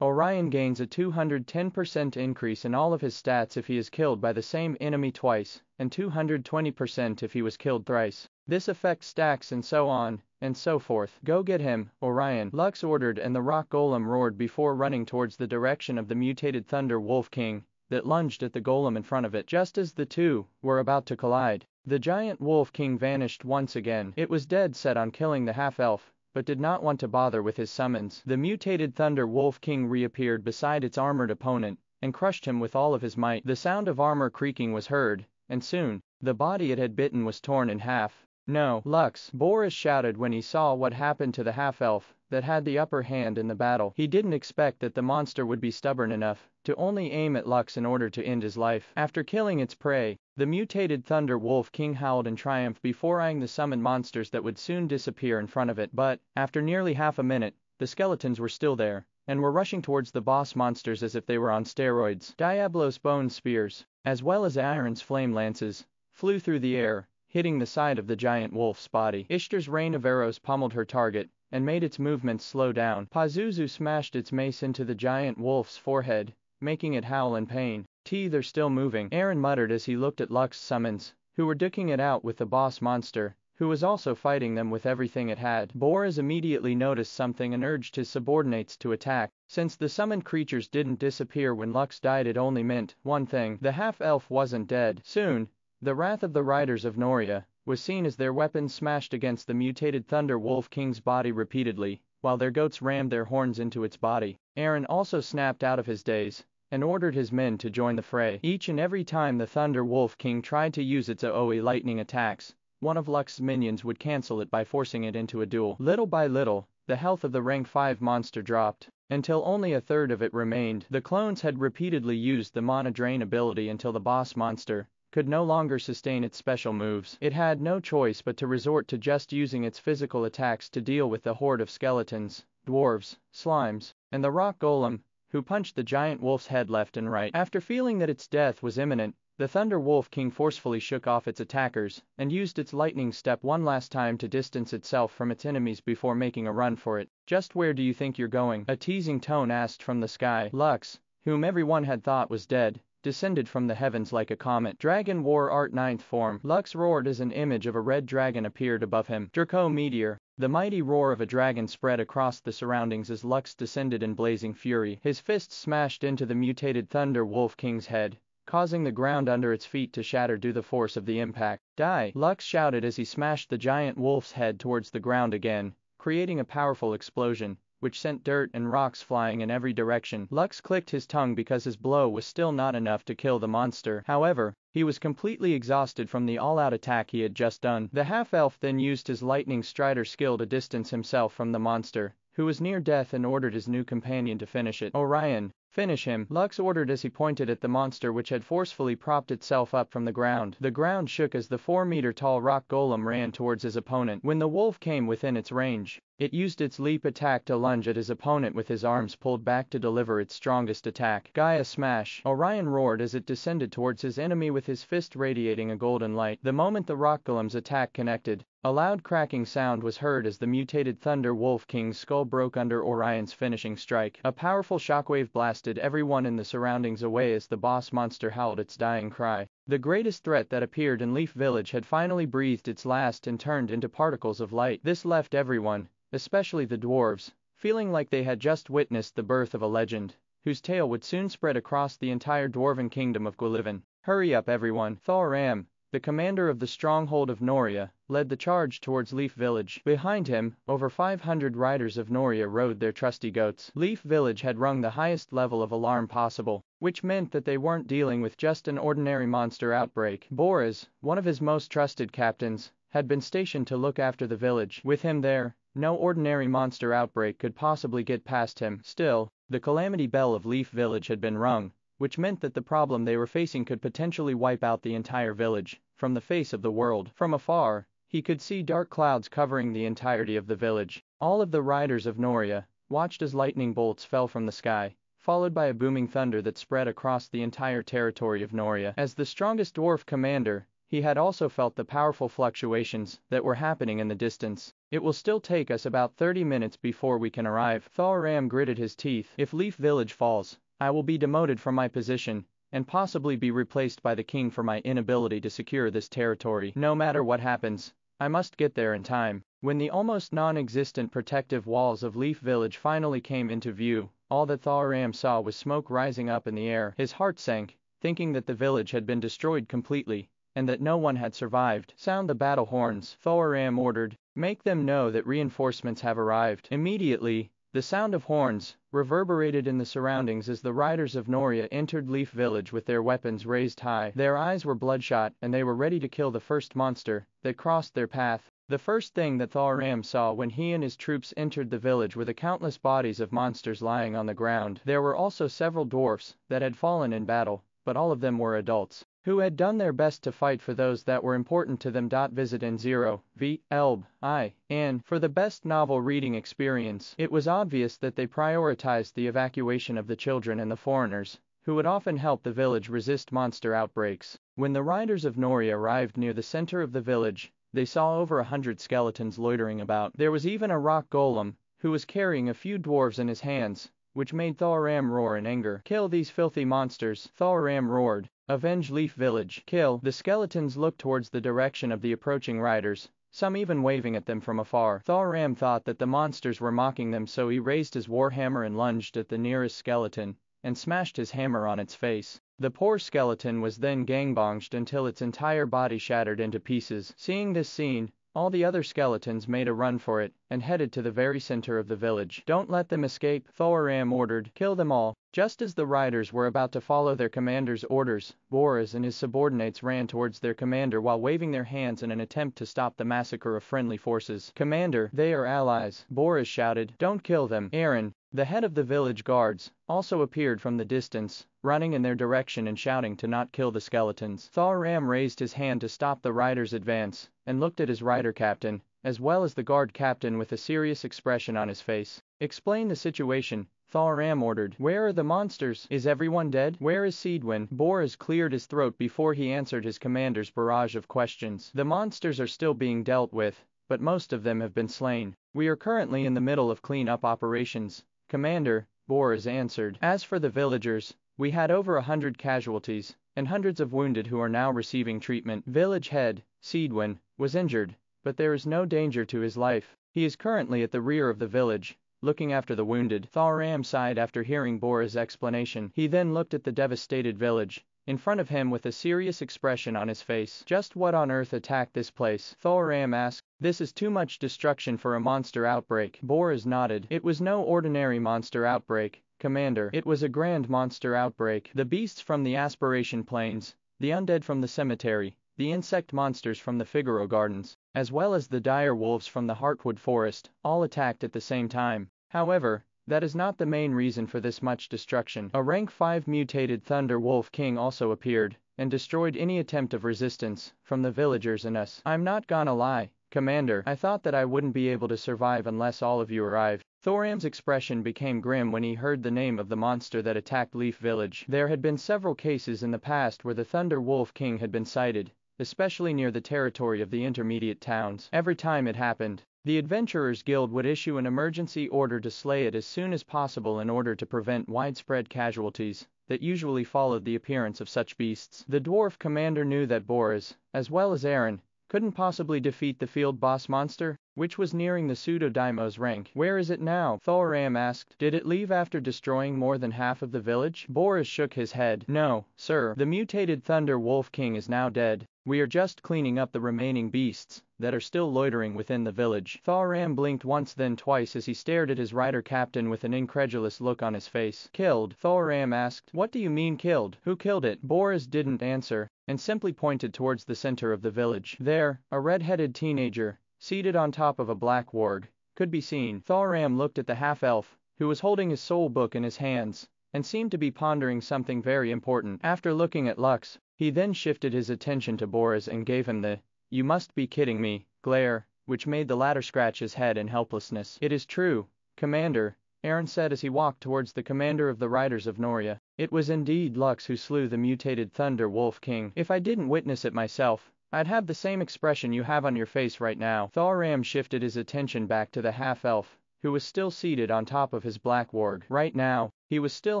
Orion gains a 210% increase in all of his stats if he is killed by the same enemy twice, and 220% if he was killed thrice. This effect stacks and so on, and so forth. Go get him, Orion, Lux ordered, and the rock golem roared before running towards the direction of the mutated Thunder Wolf King that lunged at the golem in front of it. Just as the two were about to collide, the giant Wolf King vanished once again. It was dead set on killing the half-elf, but did not want to bother with his summons. The mutated Thunder Wolf King reappeared beside its armored opponent and crushed him with all of his might. The sound of armor creaking was heard, and soon, the body it had bitten was torn in half. No, Lux, Boris shouted when he saw what happened to the half-elf that had the upper hand in the battle. He didn't expect that the monster would be stubborn enough to only aim at Lux in order to end his life. After killing its prey, the mutated Thunder Wolf King howled in triumph before eyeing the summoned monsters that would soon disappear in front of it. But, after nearly half a minute, the skeletons were still there, and were rushing towards the boss monsters as if they were on steroids. Diablo's bone spears, as well as Aaron's flame lances, flew through the air, hitting the side of the giant wolf's body. Ishtar's rain of arrows pummeled her target, and made its movements slow down. Pazuzu smashed its mace into the giant wolf's forehead, making it howl in pain. They're still moving, Aaron muttered as he looked at Lux's summons, who were duking it out with the boss monster, who was also fighting them with everything it had. Boris immediately noticed something and urged his subordinates to attack. Since the summoned creatures didn't disappear when Lux died, it only meant one thing: the half-elf wasn't dead. Soon, the wrath of the riders of Noria was seen as their weapons smashed against the mutated Thunder Wolf King's body repeatedly, while their goats rammed their horns into its body. Aaron also snapped out of his daze and ordered his men to join the fray. Each and every time the Thunder Wolf King tried to use its AoE lightning attacks, one of Lux's minions would cancel it by forcing it into a duel. Little by little, the health of the rank 5 monster dropped, until only a third of it remained. The clones had repeatedly used the Mana Drain ability until the boss monster could no longer sustain its special moves. It had no choice but to resort to just using its physical attacks to deal with the horde of skeletons, dwarves, slimes, and the rock golem, who punched the giant wolf's head left and right. After feeling that its death was imminent, the Thunder Wolf King forcefully shook off its attackers and used its lightning step one last time to distance itself from its enemies before making a run for it. Just where do you think you're going? A teasing tone asked from the sky. Lux, whom everyone had thought was dead, descended from the heavens like a comet. Dragon War Art 9th form. Lux roared as an image of a red dragon appeared above him. Draco Meteor. The mighty roar of a dragon spread across the surroundings as Lux descended in blazing fury. His fists smashed into the mutated Thunder Wolf King's head, causing the ground under its feet to shatter due to the force of the impact. Die! Lux shouted as he smashed the giant wolf's head towards the ground again, creating a powerful explosion, which sent dirt and rocks flying in every direction. Lux clicked his tongue because his blow was still not enough to kill the monster. However, he was completely exhausted from the all-out attack he had just done. The half-elf then used his lightning strider skill to distance himself from the monster, who was near death, and ordered his new companion to finish it. Orion, finish him, Lux ordered as he pointed at the monster which had forcefully propped itself up from the ground. The ground shook as the 4-meter-tall rock golem ran towards his opponent. When the wolf came within its range, it used its leap attack to lunge at his opponent with his arms pulled back to deliver its strongest attack. Gaia Smash! Orion roared as it descended towards his enemy with his fist radiating a golden light. The moment the rock golem's attack connected, a loud cracking sound was heard as the mutated Thunder Wolf King's skull broke under Orion's finishing strike. A powerful shockwave blasted everyone in the surroundings away as the boss monster howled its dying cry. The greatest threat that appeared in Leaf Village had finally breathed its last and turned into particles of light. This left everyone, especially the dwarves, feeling like they had just witnessed the birth of a legend, whose tale would soon spread across the entire dwarven kingdom of Gwillivan. Hurry up everyone! Thoram, the commander of the stronghold of Noria, led the charge towards Leaf Village. Behind him, over 500 riders of Noria rode their trusty goats. Leaf Village had rung the highest level of alarm possible, which meant that they weren't dealing with just an ordinary monster outbreak. Boris, one of his most trusted captains, had been stationed to look after the village. With him there, no ordinary monster outbreak could possibly get past him. Still, the calamity bell of Leaf Village had been rung, which meant that the problem they were facing could potentially wipe out the entire village from the face of the world. From afar, he could see dark clouds covering the entirety of the village. All of the riders of Noria watched as lightning bolts fell from the sky, followed by a booming thunder that spread across the entire territory of Noria. As the strongest dwarf commander, he had also felt the powerful fluctuations that were happening in the distance. It will still take us about 30 minutes before we can arrive. Thoram gritted his teeth. If Leaf Village falls, I will be demoted from my position, and possibly be replaced by the king for my inability to secure this territory. No matter what happens, I must get there in time. When the almost non-existent protective walls of Leaf Village finally came into view, all that Thoram saw was smoke rising up in the air. His heart sank, thinking that the village had been destroyed completely, and that no one had survived. Sound the battle horns, Thoram ordered. Make them know that reinforcements have arrived. Immediately, the sound of horns reverberated in the surroundings as the riders of Noria entered Leaf Village with their weapons raised high. Their eyes were bloodshot, and they were ready to kill the first monster that crossed their path. The first thing that Thoram saw when he and his troops entered the village were the countless bodies of monsters lying on the ground. There were also several dwarfs that had fallen in battle, but all of them were adults who had done their best to fight for those that were important to them. Visit N0V-ELB-I-N for the best novel reading experience. It was obvious that they prioritized the evacuation of the children and the foreigners, who would often help the village resist monster outbreaks. When the riders of Noria arrived near the center of the village, they saw over 100 skeletons loitering about. There was even a rock golem, who was carrying a few dwarves in his hands, which made Thoram roar in anger. Kill these filthy monsters, Thoram roared. Avenge Leaf Village. Kill. The skeletons looked towards the direction of the approaching riders, some even waving at them from afar. Thoram thought that the monsters were mocking them, so he raised his warhammer and lunged at the nearest skeleton, and smashed his hammer on its face. The poor skeleton was then gangbanged until its entire body shattered into pieces. Seeing this scene, all the other skeletons made a run for it, and headed to the very center of the village. Don't let them escape, Thoram ordered. Kill them all. Just as the riders were about to follow their commander's orders, Boris and his subordinates ran towards their commander while waving their hands in an attempt to stop the massacre of friendly forces. Commander, they are allies, Boris shouted. Don't kill them. Aaron, the head of the village guards, also appeared from the distance, running in their direction and shouting to not kill the skeletons. Thoram raised his hand to stop the riders' advance, and looked at his rider captain, as well as the guard captain, with a serious expression on his face. Explain the situation, Thoram ordered. Where are the monsters? Is everyone dead? Where is Seedwin? Boris cleared his throat before he answered his commander's barrage of questions. The monsters are still being dealt with, but most of them have been slain. We are currently in the middle of cleanup operations, Commander, Boris answered. As for the villagers, we had over 100 casualties, and hundreds of wounded who are now receiving treatment. Village head, Seedwin, was injured, but there is no danger to his life. He is currently at the rear of the village, looking after the wounded. Thoram sighed after hearing Boris' explanation. He then looked at the devastated village in front of him with a serious expression on his face. Just what on earth attacked this place? Thoram asked. This is too much destruction for a monster outbreak. Boris nodded. It was no ordinary monster outbreak, Commander. It was a grand monster outbreak. The beasts from the Aspiration Plains, the undead from the cemetery, the insect monsters from the Figaro Gardens, as well as the dire wolves from the Heartwood Forest, all attacked at the same time. However, that is not the main reason for this much destruction. A rank 5 mutated Thunder Wolf King also appeared, and destroyed any attempt of resistance from the villagers and us. I'm not gonna lie, Commander, I thought that I wouldn't be able to survive unless all of you arrived. Thoram's expression became grim when he heard the name of the monster that attacked Leaf Village. There had been several cases in the past where the Thunder Wolf King had been sighted, especially near the territory of the intermediate towns. Every time it happened, the Adventurers Guild would issue an emergency order to slay it as soon as possible in order to prevent widespread casualties that usually followed the appearance of such beasts. The dwarf commander knew that Boris, as well as Aaron, couldn't possibly defeat the field boss monster, which was nearing the pseudo-daimo's rank. Where is it now? Thoram asked. Did it leave after destroying more than half of the village? Boris shook his head. No, sir. The mutated Thunder Wolf King is now dead. We are just cleaning up the remaining beasts that are still loitering within the village. Thoram blinked once then twice as he stared at his rider captain with an incredulous look on his face. Killed? Thoram asked. What do you mean killed? Who killed it? Boris didn't answer, and simply pointed towards the center of the village. There, a red-headed teenager, seated on top of a black warg, could be seen. Thoram looked at the half-elf, who was holding his soul book in his hands, and seemed to be pondering something very important. After looking at Lux, he then shifted his attention to Boris and gave him the "You must be kidding me" glare, which made the latter scratch his head in helplessness. It is true, Commander, Aaron said as he walked towards the commander of the Riders of Noria. It was indeed Lux who slew the mutated Thunder Wolf King. If I didn't witness it myself, I'd have the same expression you have on your face right now. Thoram shifted his attention back to the half-elf, who was still seated on top of his black warg. Right now, he was still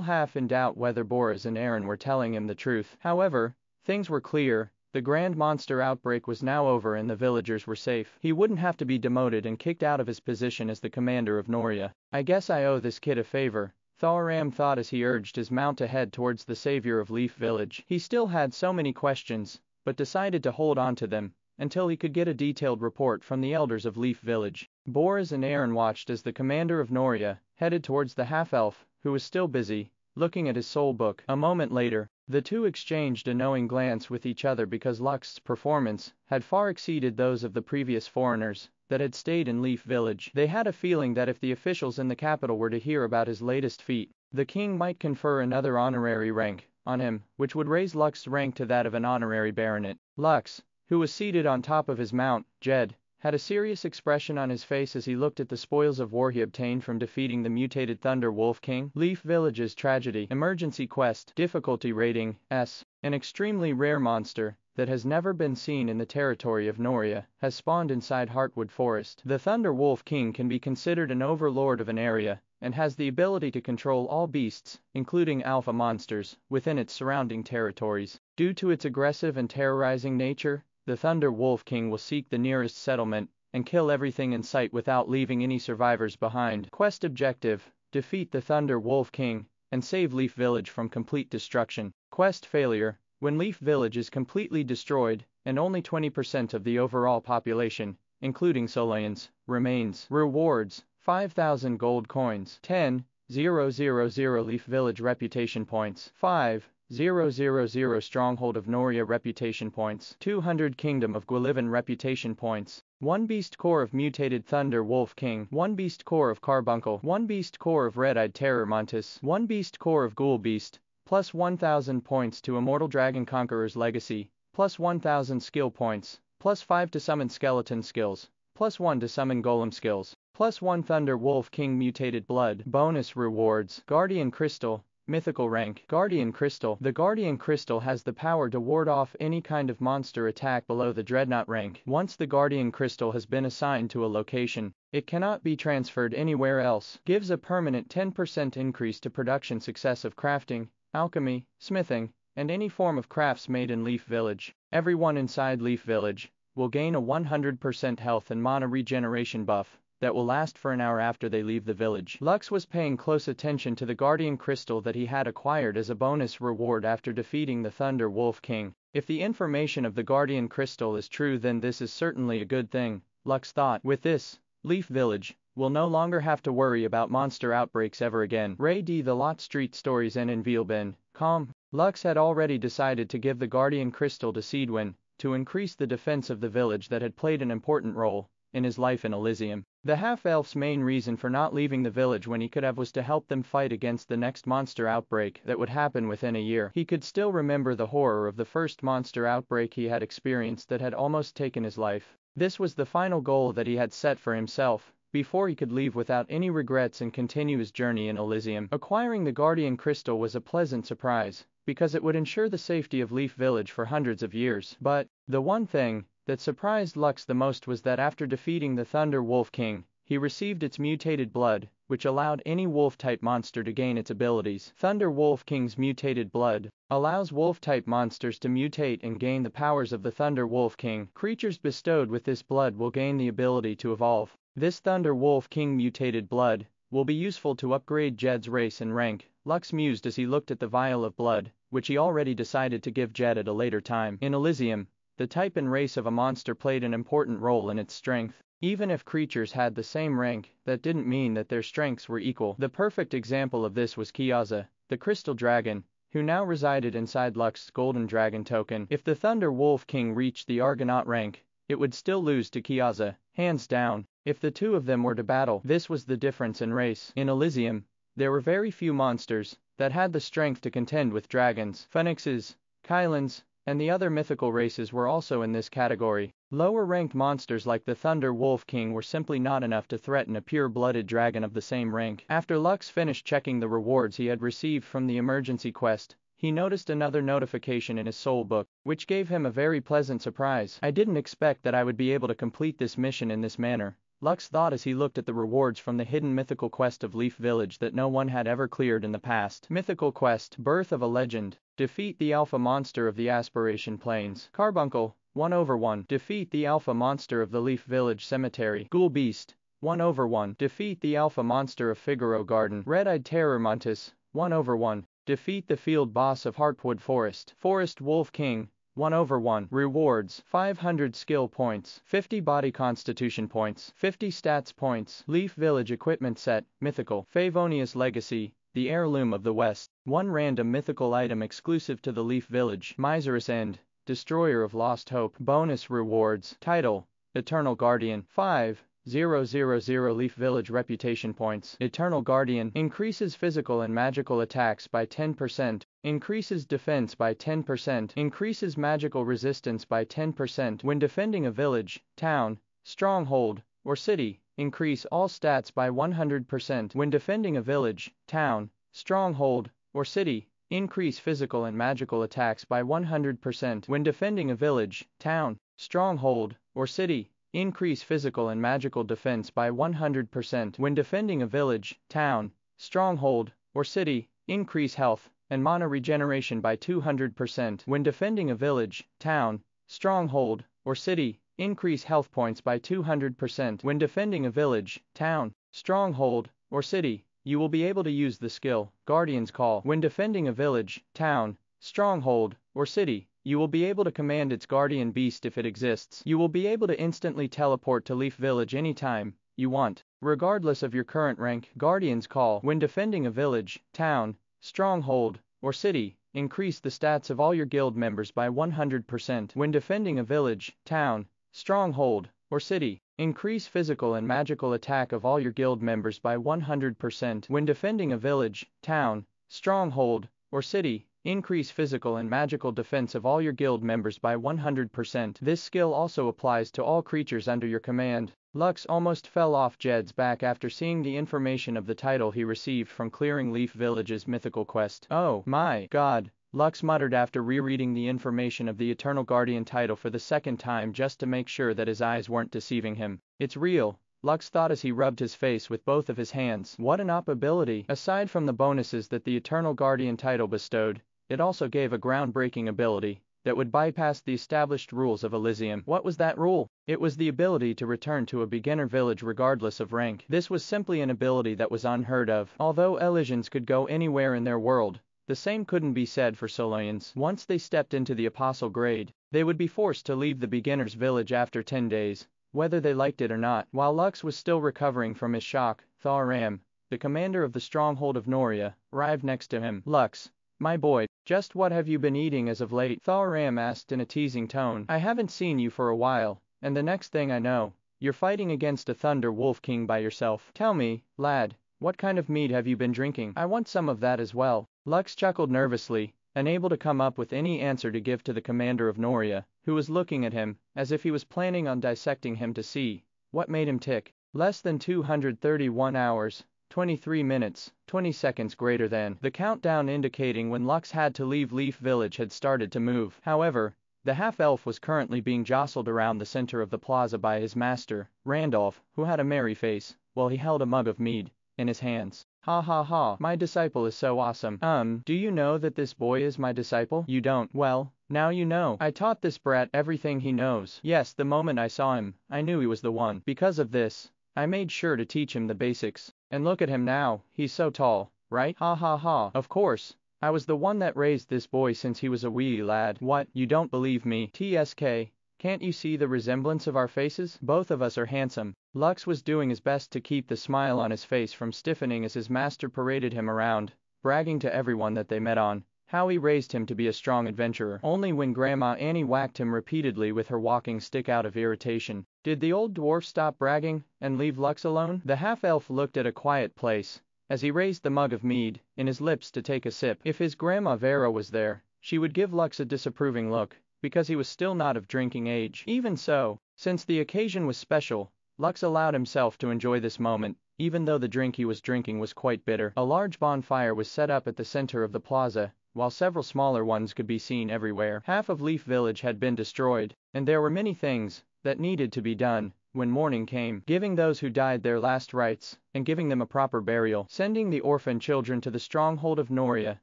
half in doubt whether Boris and Aaron were telling him the truth. However, things were clear. The grand monster outbreak was now over and the villagers were safe. He wouldn't have to be demoted and kicked out of his position as the commander of Noria. I guess I owe this kid a favor, Thoram thought as he urged his mount to head towards the savior of Leaf Village. He still had so many questions, but decided to hold on to them until he could get a detailed report from the elders of Leaf Village. Boris and Aaron watched as the commander of Noria headed towards the half-elf, who was still busy looking at his soul book. A moment later, the two exchanged a knowing glance with each other because Lux's performance had far exceeded those of the previous foreigners that had stayed in Leaf Village. They had a feeling that if the officials in the capital were to hear about his latest feat, the king might confer another honorary rank on him, which would raise Lux's rank to that of an honorary baronet. Lux, who was seated on top of his mount, Jed, had a serious expression on his face as he looked at the spoils of war he obtained from defeating the mutated Thunder Wolf King. Leaf Village's tragedy. Emergency quest. Difficulty rating S. An extremely rare monster that has never been seen in the territory of Noria has spawned inside Heartwood Forest. The Thunder Wolf King can be considered an overlord of an area and has the ability to control all beasts, including alpha monsters, within its surrounding territories. Due to its aggressive and terrorizing nature, the Thunder Wolf King will seek the nearest settlement and kill everything in sight without leaving any survivors behind. Quest objective: defeat the Thunder Wolf King and save Leaf Village from complete destruction. Quest failure: when Leaf Village is completely destroyed and only 20% of the overall population, including Solaians, remains. Rewards: 5,000 gold coins, 10,000 Leaf Village reputation points, 5,000 Stronghold of Noria reputation points, 200 Kingdom of Gwillivan reputation points, 1 Beast Core of Mutated Thunder Wolf King, 1 Beast Core of Carbuncle, 1 Beast Core of Red-Eyed Terror Montes, 1 Beast Core of Ghoul Beast, plus 1,000 points to Immortal Dragon Conqueror's Legacy, plus 1,000 skill points, plus 5 to summon skeleton skills, plus 1 to summon golem skills, plus 1 Thunder Wolf King Mutated Blood. Bonus rewards: Guardian Crystal, mythical rank, Guardian Crystal. The Guardian Crystal has the power to ward off any kind of monster attack below the Dreadnought rank. Once the Guardian Crystal has been assigned to a location, it cannot be transferred anywhere else. Gives a permanent 10% increase to production success of crafting, alchemy, smithing, and any form of crafts made in Leaf Village. Everyone inside Leaf Village will gain a 100% health and mana regeneration buff that will last for an hour after they leave the village. Lux was paying close attention to the Guardian Crystal that he had acquired as a bonus reward after defeating the Thunder Wolf King. If the information of the Guardian Crystal is true, then this is certainly a good thing, Lux thought. With this, Leaf Village will no longer have to worry about monster outbreaks ever again. Ray D. The Lot Street Stories en in Vielben, com. Lux had already decided to give the Guardian Crystal to Seedwin to increase the defense of the village that had played an important role in his life in Elysium. The half-elf's main reason for not leaving the village when he could have was to help them fight against the next monster outbreak that would happen within a year. He could still remember the horror of the first monster outbreak he had experienced that had almost taken his life. This was the final goal that he had set for himself before he could leave without any regrets and continue his journey in Elysium. Acquiring the Guardian Crystal was a pleasant surprise, because it would ensure the safety of Leaf Village for hundreds of years. But the one thing that surprised Lux the most was that after defeating the Thunder Wolf King, he received its mutated blood, which allowed any wolf-type monster to gain its abilities. Thunder Wolf King's mutated blood allows wolf-type monsters to mutate and gain the powers of the Thunder Wolf King. Creatures bestowed with this blood will gain the ability to evolve. This Thunder Wolf King mutated blood will be useful to upgrade Jed's race and rank, Lux mused as he looked at the vial of blood, which he already decided to give Jed at a later time. In Elysium, the type and race of a monster played an important role in its strength. Even if creatures had the same rank, that didn't mean that their strengths were equal. The perfect example of this was Kiaza, the crystal dragon, who now resided inside Lux's golden dragon token. If the Thunder Wolf King reached the Argonaut rank, it would still lose to Kiaza, hands down. If the two of them were to battle, this was the difference in race. In Elysium, there were very few monsters that had the strength to contend with dragons. Phoenixes, Kylans, and the other mythical races were also in this category. Lower-ranked monsters like the Thunder Wolf King were simply not enough to threaten a pure-blooded dragon of the same rank. After Lux finished checking the rewards he had received from the emergency quest, he noticed another notification in his soul book, which gave him a very pleasant surprise. I didn't expect that I would be able to complete this mission in this manner, Lux thought as he looked at the rewards from the hidden mythical quest of Leaf Village that no one had ever cleared in the past. Mythical quest, Birth of a Legend. Defeat the alpha monster of the Aspiration Plains. Carbuncle, 1/1. Defeat the alpha monster of the Leaf Village Cemetery. Ghoul Beast, 1/1. Defeat the alpha monster of Figaro Garden. Red-Eyed Terror Mantis, 1/1. Defeat the field boss of Heartwood Forest. Forest Wolf King, 1/1. Rewards, 500 skill points, 50 body constitution points, 50 stats points. Leaf Village Equipment Set, Mythical. Favonius Legacy, the Heirloom of the West. 1 random mythical item exclusive to the Leaf Village. Miserous End, Destroyer of Lost Hope. Bonus rewards. Title, Eternal Guardian. 5,000 Leaf Village Reputation Points. Eternal Guardian increases physical and magical attacks by 10%, increases defense by 10%, increases magical resistance by 10% when defending a village, town, stronghold, or city. Increase all stats by 100% when defending a village, town, stronghold, or city. Increase physical and magical attacks by 100% when defending a village, town, stronghold, or city. Increase physical and magical defense by 100% when defending a village, town, stronghold, or city. Increase health and mana regeneration by 200% when defending a village, town, stronghold, or city. Increase health points by 200% when defending a village, town, stronghold, or city. You will be able to use the skill, Guardian's Call, when defending a village, town, stronghold, or city. You will be able to command its guardian beast if it exists. You will be able to instantly teleport to Leaf Village anytime you want, regardless of your current rank. Guardian's Call, when defending a village, town, stronghold, or city. Increase the stats of all your guild members by 100% when defending a village, town, stronghold, or city. Increase physical and magical attack of all your guild members by 100% when defending a village, town, stronghold, or city. Increase physical and magical defense of all your guild members by 100%. This skill also applies to all creatures under your command. Lux almost fell off Jed's back after seeing the information of the title he received from clearing Leaf Village's mythical quest. Oh my god, Lux muttered after rereading the information of the Eternal Guardian title for the second time just to make sure that his eyes weren't deceiving him. It's real, Lux thought as he rubbed his face with both of his hands. What an op ability. Aside from the bonuses that the Eternal Guardian title bestowed, it also gave a groundbreaking ability that would bypass the established rules of Elysium. What was that rule? It was the ability to return to a beginner village regardless of rank. This was simply an ability that was unheard of. Although Elysians could go anywhere in their world, the same couldn't be said for Solaians. Once they stepped into the apostle grade, they would be forced to leave the beginner's village after 10 days, whether they liked it or not. While Lux was still recovering from his shock, Tharam, the commander of the stronghold of Noria, arrived next to him. Lux, my boy, just what have you been eating as of late? Tharam asked in a teasing tone. I haven't seen you for a while, and the next thing I know, you're fighting against a Thunder Wolf King by yourself. Tell me, lad, what kind of mead have you been drinking? I want some of that as well. Lux chuckled nervously, unable to come up with any answer to give to the commander of Noria, who was looking at him, as if he was planning on dissecting him to see what made him tick. Less than 231 hours. 23 minutes, 20 seconds greater than. The countdown indicating when Lux had to leave Leaf Village had started to move. However, the half-elf was currently being jostled around the center of the plaza by his master, Randolph, who had a merry face, while he held a mug of mead in his hands. Ha ha ha, my disciple is so awesome. Do you know that this boy is my disciple? You don't? Well, now you know. I taught this brat everything he knows. Yes, the moment I saw him, I knew he was the one. Because of this, I made sure to teach him the basics. And look at him now, he's so tall, right? Ha ha ha. Of course, I was the one that raised this boy since he was a wee lad. What, you don't believe me? TSK, can't you see the resemblance of our faces? Both of us are handsome. Lux was doing his best to keep the smile on his face from stiffening as his master paraded him around, bragging to everyone that they met on how he raised him to be a strong adventurer. Only when Grandma Annie whacked him repeatedly with her walking stick out of irritation did the old dwarf stop bragging and leave Lux alone. The half-elf looked at a quiet place as he raised the mug of mead in his lips to take a sip. If his Grandma Vera was there, she would give Lux a disapproving look, because he was still not of drinking age. Even so, since the occasion was special, Lux allowed himself to enjoy this moment, even though the drink he was drinking was quite bitter. A large bonfire was set up at the center of the plaza, while several smaller ones could be seen everywhere. Half of Leaf Village had been destroyed, and there were many things that needed to be done. When morning came, giving those who died their last rites, and giving them a proper burial, sending the orphan children to the stronghold of Noria,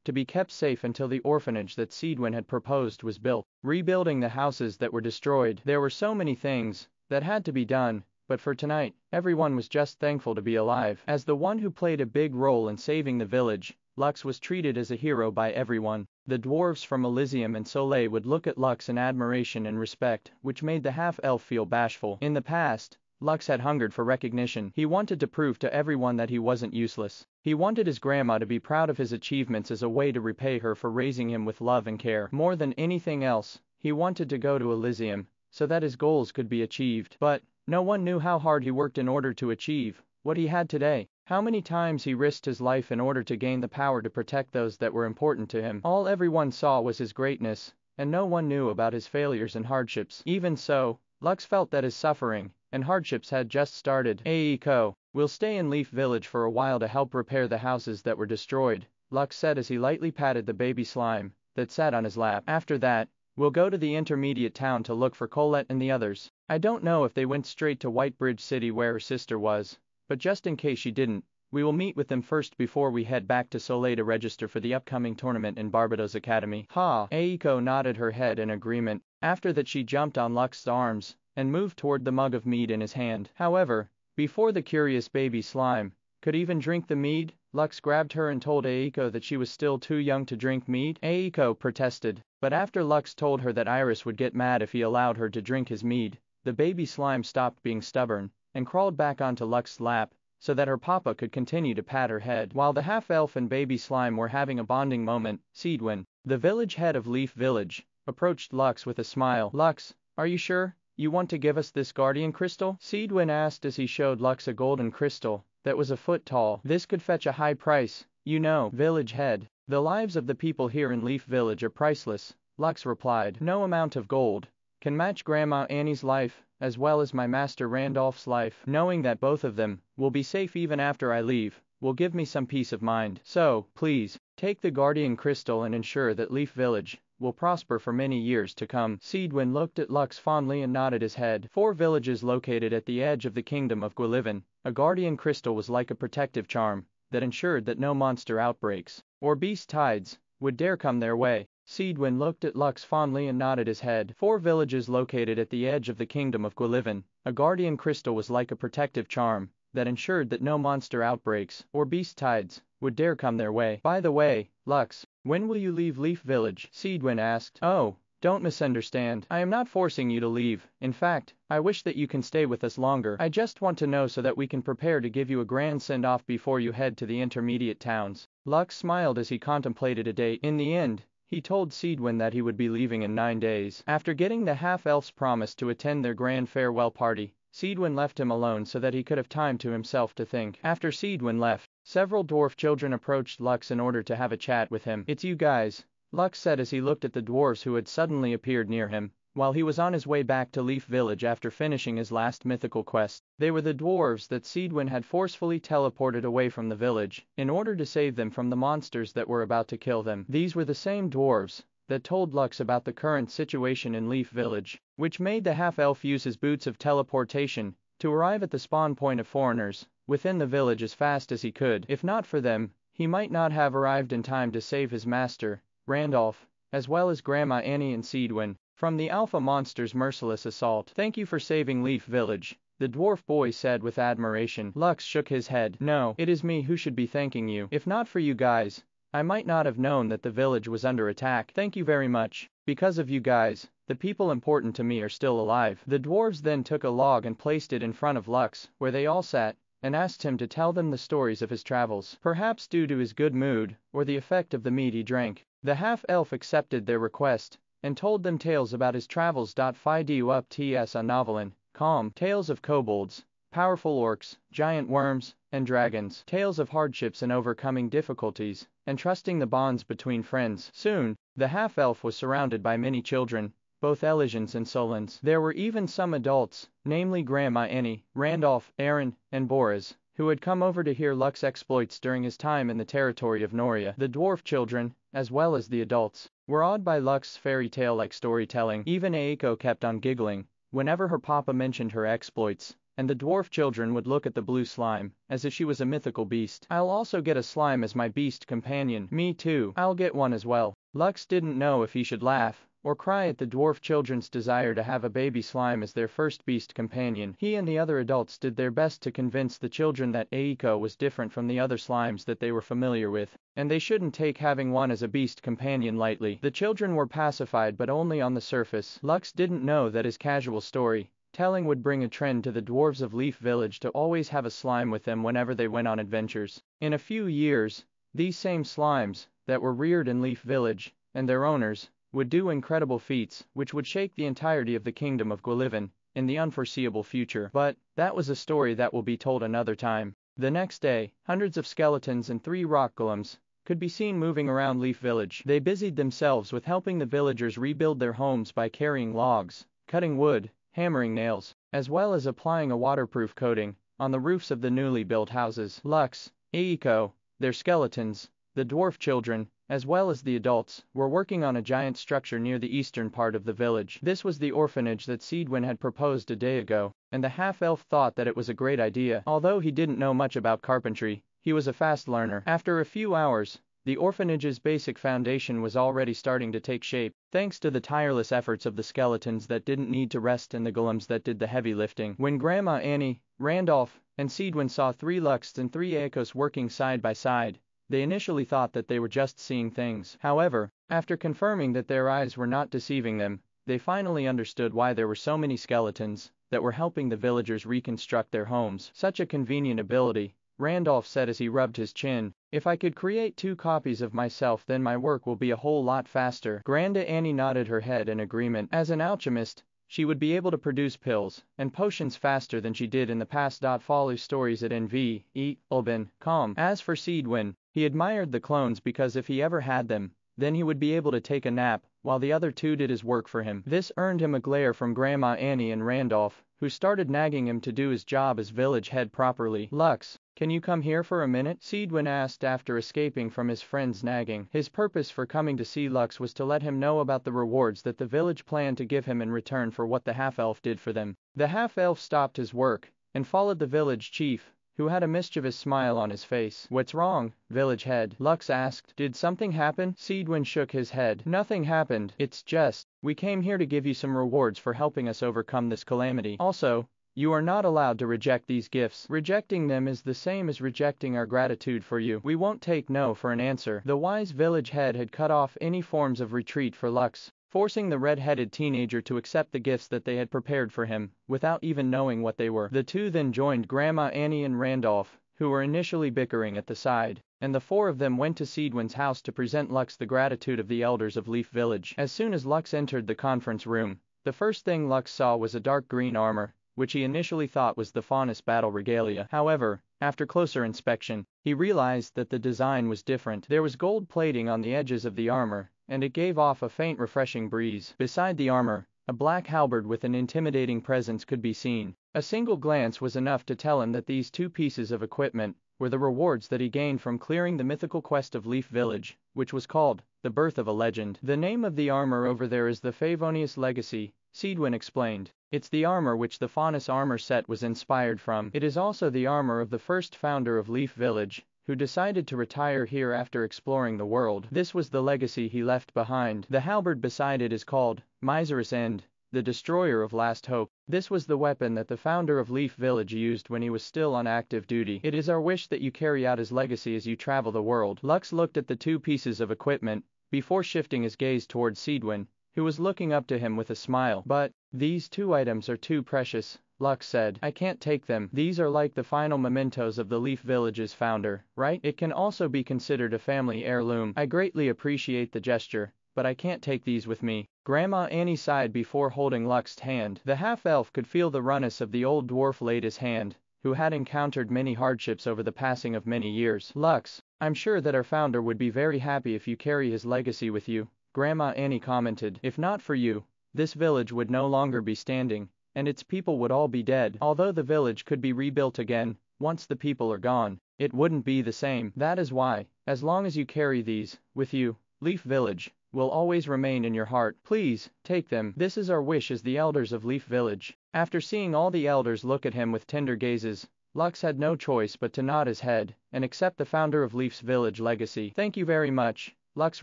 to be kept safe until the orphanage that Sidwin had proposed was built, rebuilding the houses that were destroyed. There were so many things that had to be done, but for tonight, everyone was just thankful to be alive. As the one who played a big role in saving the village, Lux was treated as a hero by everyone. The dwarves from Elysium and Solais would look at Lux in admiration and respect, which made the half-elf feel bashful. In the past, Lux had hungered for recognition. He wanted to prove to everyone that he wasn't useless. He wanted his grandma to be proud of his achievements as a way to repay her for raising him with love and care. More than anything else, he wanted to go to Elysium, so that his goals could be achieved. But no one knew how hard he worked in order to achieve what he had today. How many times he risked his life in order to gain the power to protect those that were important to him. All everyone saw was his greatness, and no one knew about his failures and hardships. Even so, Lux felt that his suffering and hardships had just started. Aiko, we'll stay in Leaf Village for a while to help repair the houses that were destroyed, Lux said as he lightly patted the baby slime that sat on his lap. After that, we'll go to the intermediate town to look for Colette and the others. I don't know if they went straight to Whitebridge City where her sister was, but just in case she didn't, we will meet with them first before we head back to Solais to register for the upcoming tournament in Barbados Academy. Ha! Aiko nodded her head in agreement. After that she jumped on Lux's arms and moved toward the mug of mead in his hand. However, before the curious baby slime could even drink the mead, Lux grabbed her and told Aiko that she was still too young to drink mead. Aiko protested, but after Lux told her that Iris would get mad if he allowed her to drink his mead, the baby slime stopped being stubborn and crawled back onto Lux's lap, so that her papa could continue to pat her head. While the half-elf and baby slime were having a bonding moment, Sidwin, the village head of Leaf Village, approached Lux with a smile. Lux, are you sure you want to give us this guardian crystal? Sidwin asked as he showed Lux a golden crystal that was a foot tall. This could fetch a high price, you know, village head. The lives of the people here in Leaf Village are priceless, Lux replied. No amount of gold can match Grandma Annie's life, as well as my master Randolph's life. Knowing that both of them will be safe even after I leave will give me some peace of mind. So, please, take the guardian crystal and ensure that Leaf Village will prosper for many years to come. Sidwin looked at Lux fondly and nodded his head. 4 villages located at the edge of the kingdom of Gwillivan, a guardian crystal was like a protective charm that ensured that no monster outbreaks or beast tides would dare come their way. Sidwin looked at Lux fondly and nodded his head. 4 villages located at the edge of the kingdom of Gwillivan, a guardian crystal was like a protective charm that ensured that no monster outbreaks or beast tides would dare come their way. By the way, Lux, when will you leave Leaf Village? Sidwin asked. Oh, don't misunderstand. I am not forcing you to leave. In fact, I wish that you can stay with us longer. I just want to know so that we can prepare to give you a grand send-off before you head to the intermediate towns. Lux smiled as he contemplated a date. In the end, he told Sidwin that he would be leaving in 9 days. After getting the half-elf's promise to attend their grand farewell party, Sidwin left him alone so that he could have time to himself to think. After Sidwin left, several dwarf children approached Lux in order to have a chat with him. It's you guys, Lux said as he looked at the dwarves who had suddenly appeared near him, while he was on his way back to Leaf Village after finishing his last mythical quest. They were the dwarves that Sidwin had forcefully teleported away from the village, in order to save them from the monsters that were about to kill them. These were the same dwarves that told Lux about the current situation in Leaf Village, which made the half-elf use his boots of teleportation to arrive at the spawn point of foreigners within the village as fast as he could. If not for them, he might not have arrived in time to save his master, Randolph, as well as Grandma Annie and Sidwin, from the alpha monster's merciless assault. Thank you for saving Leaf Village, the dwarf boy said with admiration. Lux shook his head. No, it is me who should be thanking you. If not for you guys, I might not have known that the village was under attack. Thank you very much. Because of you guys, the people important to me are still alive. The dwarves then took a log and placed it in front of Lux, where they all sat, and asked him to tell them the stories of his travels. Perhaps due to his good mood, or the effect of the mead he drank, the half-elf accepted their request, and told them tales about his travels. Fidu up ts on novelin, calm, tales of kobolds, powerful orcs, giant worms, and dragons, tales of hardships and overcoming difficulties, and trusting the bonds between friends. Soon, the half-elf was surrounded by many children, both Elysians and Solans. There were even some adults, namely Grandma Annie, Randolph, Aaron, and Boris, who had come over to hear Lux's exploits during his time in the territory of Noria. The dwarf children, as well as the adults, were awed by Lux's fairy tale-like storytelling. Even Eiko kept on giggling whenever her papa mentioned her exploits, and the dwarf children would look at the blue slime as if she was a mythical beast. I'll also get a slime as my beast companion. Me too, I'll get one as well. Lux didn't know if he should laugh or cry at the dwarf children's desire to have a baby slime as their first beast companion. He and the other adults did their best to convince the children that Eiko was different from the other slimes that they were familiar with, and they shouldn't take having one as a beast companion lightly. The children were pacified, but only on the surface. Lux didn't know that his casual story telling would bring a trend to the dwarves of Leaf Village to always have a slime with them whenever they went on adventures. In a few years, these same slimes that were reared in Leaf Village and their owners would do incredible feats which would shake the entirety of the kingdom of Gwillivan in the unforeseeable future. But that was a story that will be told another time. The next day, hundreds of skeletons and 3 rock golems could be seen moving around Leaf Village. They busied themselves with helping the villagers rebuild their homes by carrying logs, cutting wood, hammering nails, as well as applying a waterproof coating on the roofs of the newly built houses. Lux, Eiko, their skeletons, the dwarf children, as well as the adults, were working on a giant structure near the eastern part of the village. This was the orphanage that Seedwin had proposed a day ago, and the half-elf thought that it was a great idea. Although he didn't know much about carpentry, he was a fast learner. After a few hours, the orphanage's basic foundation was already starting to take shape, thanks to the tireless efforts of the skeletons that didn't need to rest and the golems that did the heavy lifting. When Grandma Annie, Randolph, and Seedwin saw 3 Lux and 3 Eikos working side by side, they initially thought that they were just seeing things. However, after confirming that their eyes were not deceiving them, they finally understood why there were so many skeletons that were helping the villagers reconstruct their homes. Such a convenient ability, Randolph said as he rubbed his chin. If I could create 2 copies of myself, then my work will be a whole lot faster. Granda Annie nodded her head in agreement. As an alchemist, she would be able to produce pills and potions faster than she did in the past. Follow stories at NV.com. As for Seedwin, he admired the clones because if he ever had them, then he would be able to take a nap while the other 2 did his work for him. This earned him a glare from Grandma Annie and Randolph, who started nagging him to do his job as village head properly. Lux, can you come here for a minute? Seedwin asked after escaping from his friend's nagging. His purpose for coming to see Lux was to let him know about the rewards that the village planned to give him in return for what the half-elf did for them. The half-elf stopped his work and followed the village chief, who had a mischievous smile on his face. What's wrong, village head? Lux asked. Did something happen? Seedwin shook his head. Nothing happened. It's just, we came here to give you some rewards for helping us overcome this calamity. Also, you are not allowed to reject these gifts. Rejecting them is the same as rejecting our gratitude for you. We won't take no for an answer. The wise village head had cut off any forms of retreat for Lux, forcing the red-headed teenager to accept the gifts that they had prepared for him, without even knowing what they were. The 2 then joined Grandma Annie and Randolph, who were initially bickering at the side, and the 4 of them went to Seedwin's house to present Lux the gratitude of the elders of Leaf Village. As soon as Lux entered the conference room, the first thing Lux saw was a dark green armor, which he initially thought was the Faunus battle regalia. However, after closer inspection, he realized that the design was different. There was gold plating on the edges of the armor, and it gave off a faint refreshing breeze. Beside the armor, a black halberd with an intimidating presence could be seen. A single glance was enough to tell him that these 2 pieces of equipment were the rewards that he gained from clearing the mythical quest of Leaf Village, which was called The Birth of a Legend. The name of the armor over there is the Favonius Legacy, Seedwin explained. It's the armor which the Faunus armor set was inspired from. It is also the armor of the first founder of Leaf Village, who decided to retire here after exploring the world. This was the legacy he left behind. The halberd beside it is called Miserous End, the Destroyer of Last Hope. This was the weapon that the founder of Leaf Village used when he was still on active duty. It is our wish that you carry out his legacy as you travel the world. Lux looked at the 2 pieces of equipment before shifting his gaze towards Seedwin, who was looking up to him with a smile. But these 2 items are too precious, Lux said. I can't take them. These are like the final mementos of the Leaf Village's founder, right? It can also be considered a family heirloom. I greatly appreciate the gesture, but I can't take these with me. Grandma Annie sighed before holding Lux's hand. The half-elf could feel the runness of the old dwarf laid his hand, who had encountered many hardships over the passing of many years. Lux, I'm sure that our founder would be very happy if you carry his legacy with you, Grandma Annie commented. If not for you, this village would no longer be standing, and its people would all be dead. Although the village could be rebuilt again, once the people are gone, it wouldn't be the same. That is why, as long as you carry these with you, Leaf Village, will always remain in your heart. Please, take them. This is our wish as the elders of Leaf Village. After seeing all the elders look at him with tender gazes, Lux had no choice but to nod his head and accept the founder of Leaf's village legacy. Thank you very much, Lux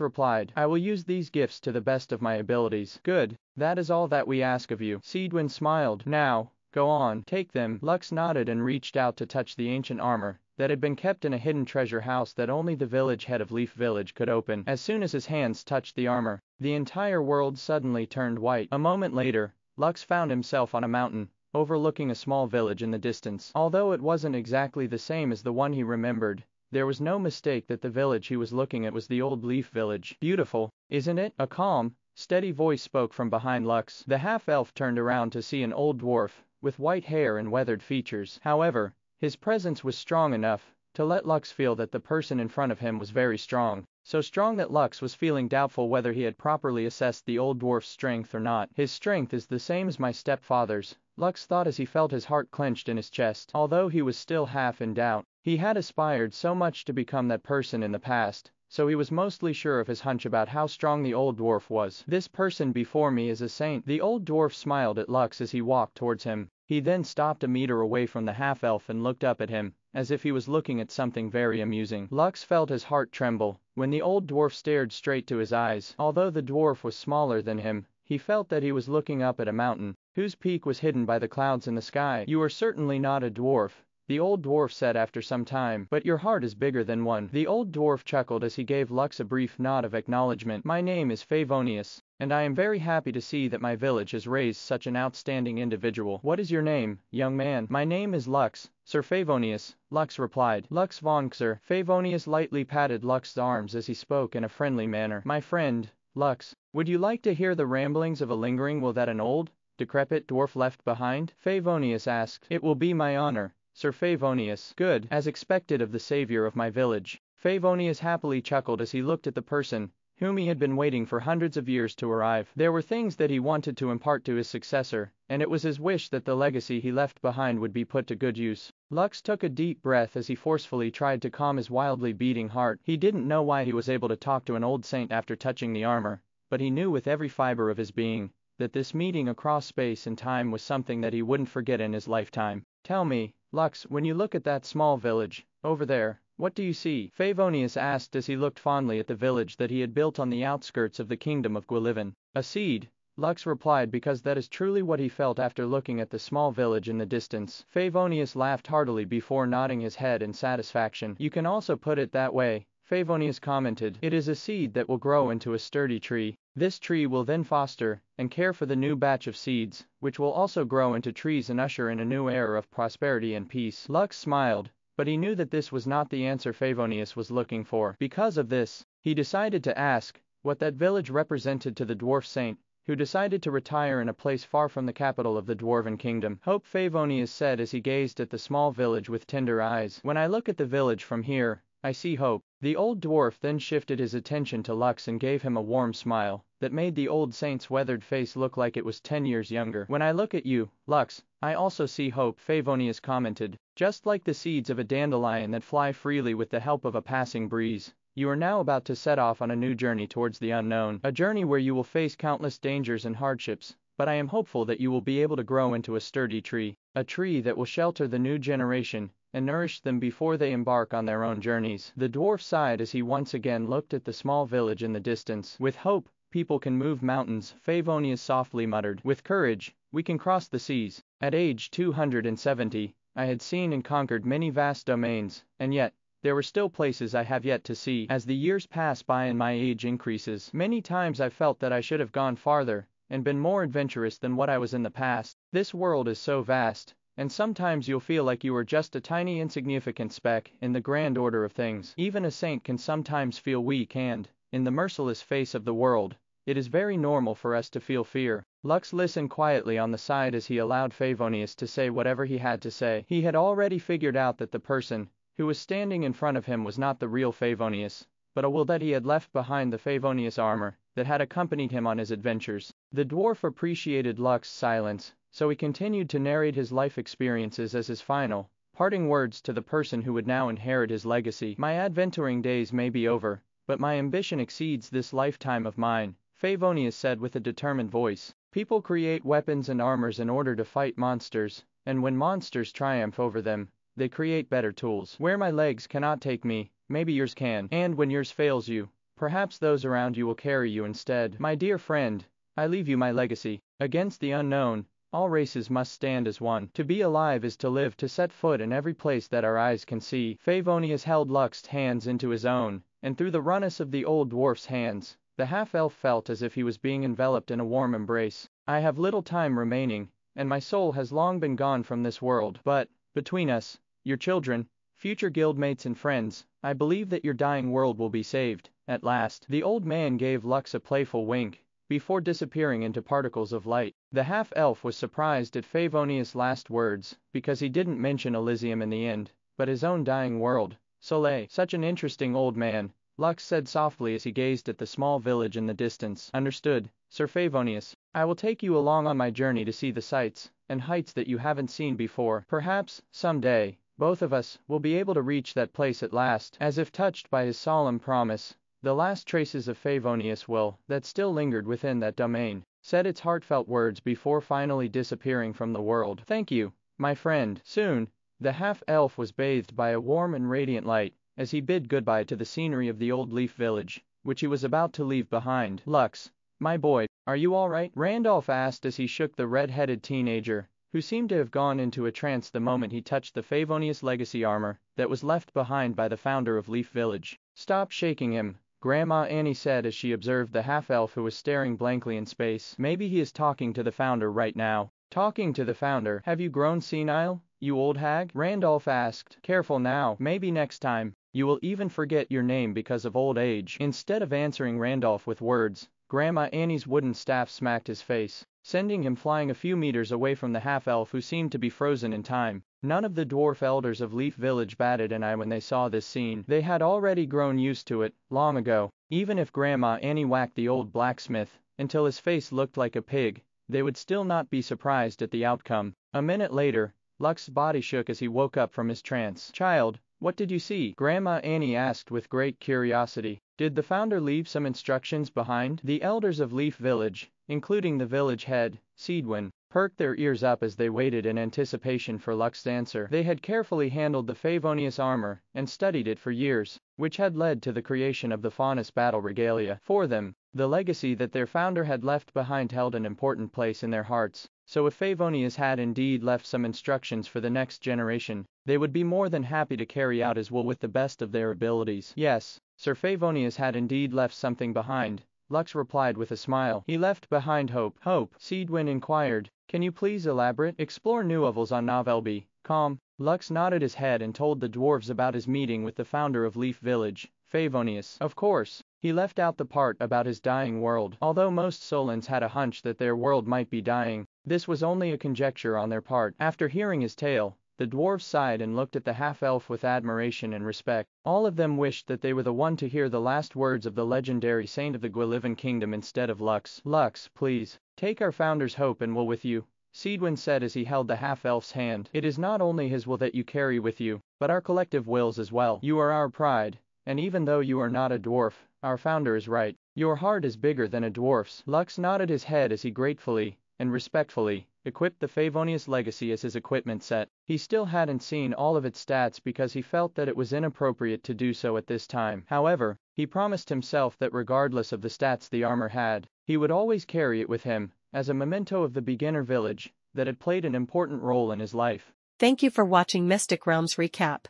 replied. I will use these gifts to the best of my abilities. Good, that is all that we ask of you. Seedwin smiled. Now, go on, take them. Lux nodded and reached out to touch the ancient armor that had been kept in a hidden treasure house that only the village head of Leaf Village could open. As soon as his hands touched the armor, the entire world suddenly turned white. A moment later, Lux found himself on a mountain, overlooking a small village in the distance. Although it wasn't exactly the same as the one he remembered, there was no mistake that the village he was looking at was the old Leaf Village. Beautiful, isn't it? A calm, steady voice spoke from behind Lux. The half-elf turned around to see an old dwarf, with white hair and weathered features. However, his presence was strong enough to let Lux feel that the person in front of him was very strong. So strong that Lux was feeling doubtful whether he had properly assessed the old dwarf's strength or not. His strength is the same as my stepfather's, Lux thought as he felt his heart clenched in his chest. Although he was still half in doubt, he had aspired so much to become that person in the past, so he was mostly sure of his hunch about how strong the old dwarf was. This person before me is a saint. The old dwarf smiled at Lux as he walked towards him. He then stopped a meter away from the half-elf and looked up at him, as if he was looking at something very amusing. Lux felt his heart tremble when the old dwarf stared straight to his eyes. Although the dwarf was smaller than him, he felt that he was looking up at a mountain, whose peak was hidden by the clouds in the sky. You are certainly not a dwarf, the old dwarf said after some time, but your heart is bigger than one. The old dwarf chuckled as he gave Lux a brief nod of acknowledgement. My name is Favonius, and I am very happy to see that my village has raised such an outstanding individual. What is your name, young man? My name is Lux, Sir Favonius, Lux replied. Lux von Xer. Favonius lightly patted Lux's arms as he spoke in a friendly manner. My friend, Lux, would you like to hear the ramblings of a lingering will that an old, decrepit dwarf left behind? Favonius asked. It will be my honor, Sir Favonius. Good, as expected of the savior of my village. Favonius happily chuckled as he looked at the person whom he had been waiting for hundreds of years to arrive. There were things that he wanted to impart to his successor, and it was his wish that the legacy he left behind would be put to good use. Lux took a deep breath as he forcefully tried to calm his wildly beating heart. He didn't know why he was able to talk to an old saint after touching the armor, but he knew with every fiber of his being that this meeting across space and time was something that he wouldn't forget in his lifetime. Tell me, Lux, when you look at that small village, over there, what do you see? Favonius asked as he looked fondly at the village that he had built on the outskirts of the kingdom of Gwillivan. A seed, Lux replied, because that is truly what he felt after looking at the small village in the distance. Favonius laughed heartily before nodding his head in satisfaction. You can also put it that way, Favonius commented. It is a seed that will grow into a sturdy tree. This tree will then foster and care for the new batch of seeds, which will also grow into trees and usher in a new era of prosperity and peace. Lux smiled, but he knew that this was not the answer Favonius was looking for. Because of this, he decided to ask what that village represented to the dwarf saint, who decided to retire in a place far from the capital of the dwarven kingdom. Hope, Favonius said as he gazed at the small village with tender eyes. When I look at the village from here, I see hope. The old dwarf then shifted his attention to Lux and gave him a warm smile that made the old saint's weathered face look like it was 10 years younger. When I look at you, Lux, I also see hope, Favonius commented. Just like the seeds of a dandelion that fly freely with the help of a passing breeze, you are now about to set off on a new journey towards the unknown. A journey where you will face countless dangers and hardships, but I am hopeful that you will be able to grow into a sturdy tree. A tree that will shelter the new generation and nourish them before they embark on their own journeys. The dwarf sighed as he once again looked at the small village in the distance. With hope, people can move mountains, Favonius softly muttered. With courage, we can cross the seas. At age 270, I had seen and conquered many vast domains, and yet, there were still places I have yet to see. As the years pass by and my age increases, many times I felt that I should have gone farther and been more adventurous than what I was in the past. This world is so vast, and sometimes you'll feel like you are just a tiny insignificant speck in the grand order of things. Even a saint can sometimes feel weak and, in the merciless face of the world, it is very normal for us to feel fear. Lux listened quietly on the side as he allowed Favonius to say whatever he had to say. He had already figured out that the person who was standing in front of him was not the real Favonius, but a will that he had left behind the Favonius armor that had accompanied him on his adventures. The dwarf appreciated Lux's silence, so he continued to narrate his life experiences as his final, parting words to the person who would now inherit his legacy. My adventuring days may be over, but my ambition exceeds this lifetime of mine, Favonius said with a determined voice. People create weapons and armors in order to fight monsters, and when monsters triumph over them, they create better tools. Where my legs cannot take me, maybe yours can. And when yours fails you, perhaps those around you will carry you instead. My dear friend, I leave you my legacy. Against the unknown, all races must stand as one. To be alive is to live, to set foot in every place that our eyes can see. Favonius held Lux's hands into his own, and through the roughness of the old dwarf's hands, the half-elf felt as if he was being enveloped in a warm embrace. I have little time remaining, and my soul has long been gone from this world. But, between us, your children, future guildmates and friends, I believe that your dying world will be saved, at last. The old man gave Lux a playful wink, before disappearing into particles of light. The half-elf was surprised at Favonius' last words, because he didn't mention Elysium in the end, but his own dying world. Solais, such an interesting old man, Lux said softly as he gazed at the small village in the distance. Understood, Sir Favonius. I will take you along on my journey to see the sights and heights that you haven't seen before. Perhaps, someday, both of us will be able to reach that place at last. As if touched by his solemn promise, the last traces of Favonius' will, that still lingered within that domain, said its heartfelt words before finally disappearing from the world. Thank you, my friend. Soon, the half-elf was bathed by a warm and radiant light, as he bid goodbye to the scenery of the old leaf village, which he was about to leave behind. Lux, my boy, are you all right? Randolph asked as he shook the red-headed teenager, who seemed to have gone into a trance the moment he touched the Favonius legacy armor that was left behind by the founder of Leaf Village. Stop shaking him, Grandma Annie said as she observed the half-elf who was staring blankly in space. Maybe he is talking to the founder right now. Talking to the founder? Have you grown senile, you old hag? Randolph asked. Careful now, maybe next time, you will even forget your name because of old age. Instead of answering Randolph with words, Grandma Annie's wooden staff smacked his face, sending him flying a few meters away from the half-elf who seemed to be frozen in time. None of the dwarf elders of Leaf Village batted an eye when they saw this scene. They had already grown used to it, long ago. Even if Grandma Annie whacked the old blacksmith until his face looked like a pig, they would still not be surprised at the outcome. A minute later, Lux's body shook as he woke up from his trance. Child, what did you see? Grandma Annie asked with great curiosity. Did the founder leave some instructions behind? The elders of Leaf Village, including the village head, Seedwin, perked their ears up as they waited in anticipation for Lux's answer. They had carefully handled the Favonius armor and studied it for years, which had led to the creation of the Faunus battle regalia. For them, the legacy that their founder had left behind held an important place in their hearts. So if Favonius had indeed left some instructions for the next generation, they would be more than happy to carry out his will with the best of their abilities. Yes, Sir Favonius had indeed left something behind, Lux replied with a smile. He left behind hope. Hope? Seedwin inquired. Can you please elaborate? Explore novels on novel.com. Lux nodded his head and told the dwarves about his meeting with the founder of Leaf Village, Favonius. Of course, he left out the part about his dying world. Although most Solans had a hunch that their world might be dying, this was only a conjecture on their part. After hearing his tale, the dwarves sighed and looked at the half-elf with admiration and respect. All of them wished that they were the one to hear the last words of the legendary saint of the Gwillivan kingdom instead of Lux. Lux, please, take our founder's hope and will with you, Seedwin said as he held the half-elf's hand. It is not only his will that you carry with you, but our collective wills as well. You are our pride, and even though you are not a dwarf, our founder is right. Your heart is bigger than a dwarf's. Lux nodded his head as he gratefully and respectfully equipped the Favonius legacy as his equipment set. He still hadn't seen all of its stats because he felt that it was inappropriate to do so at this time. However, he promised himself that regardless of the stats the armor had, he would always carry it with him, as a memento of the beginner village that had played an important role in his life. Thank you for watching Mystic Realms Recap.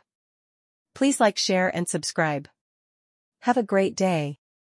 Please like, share and subscribe. Have a great day.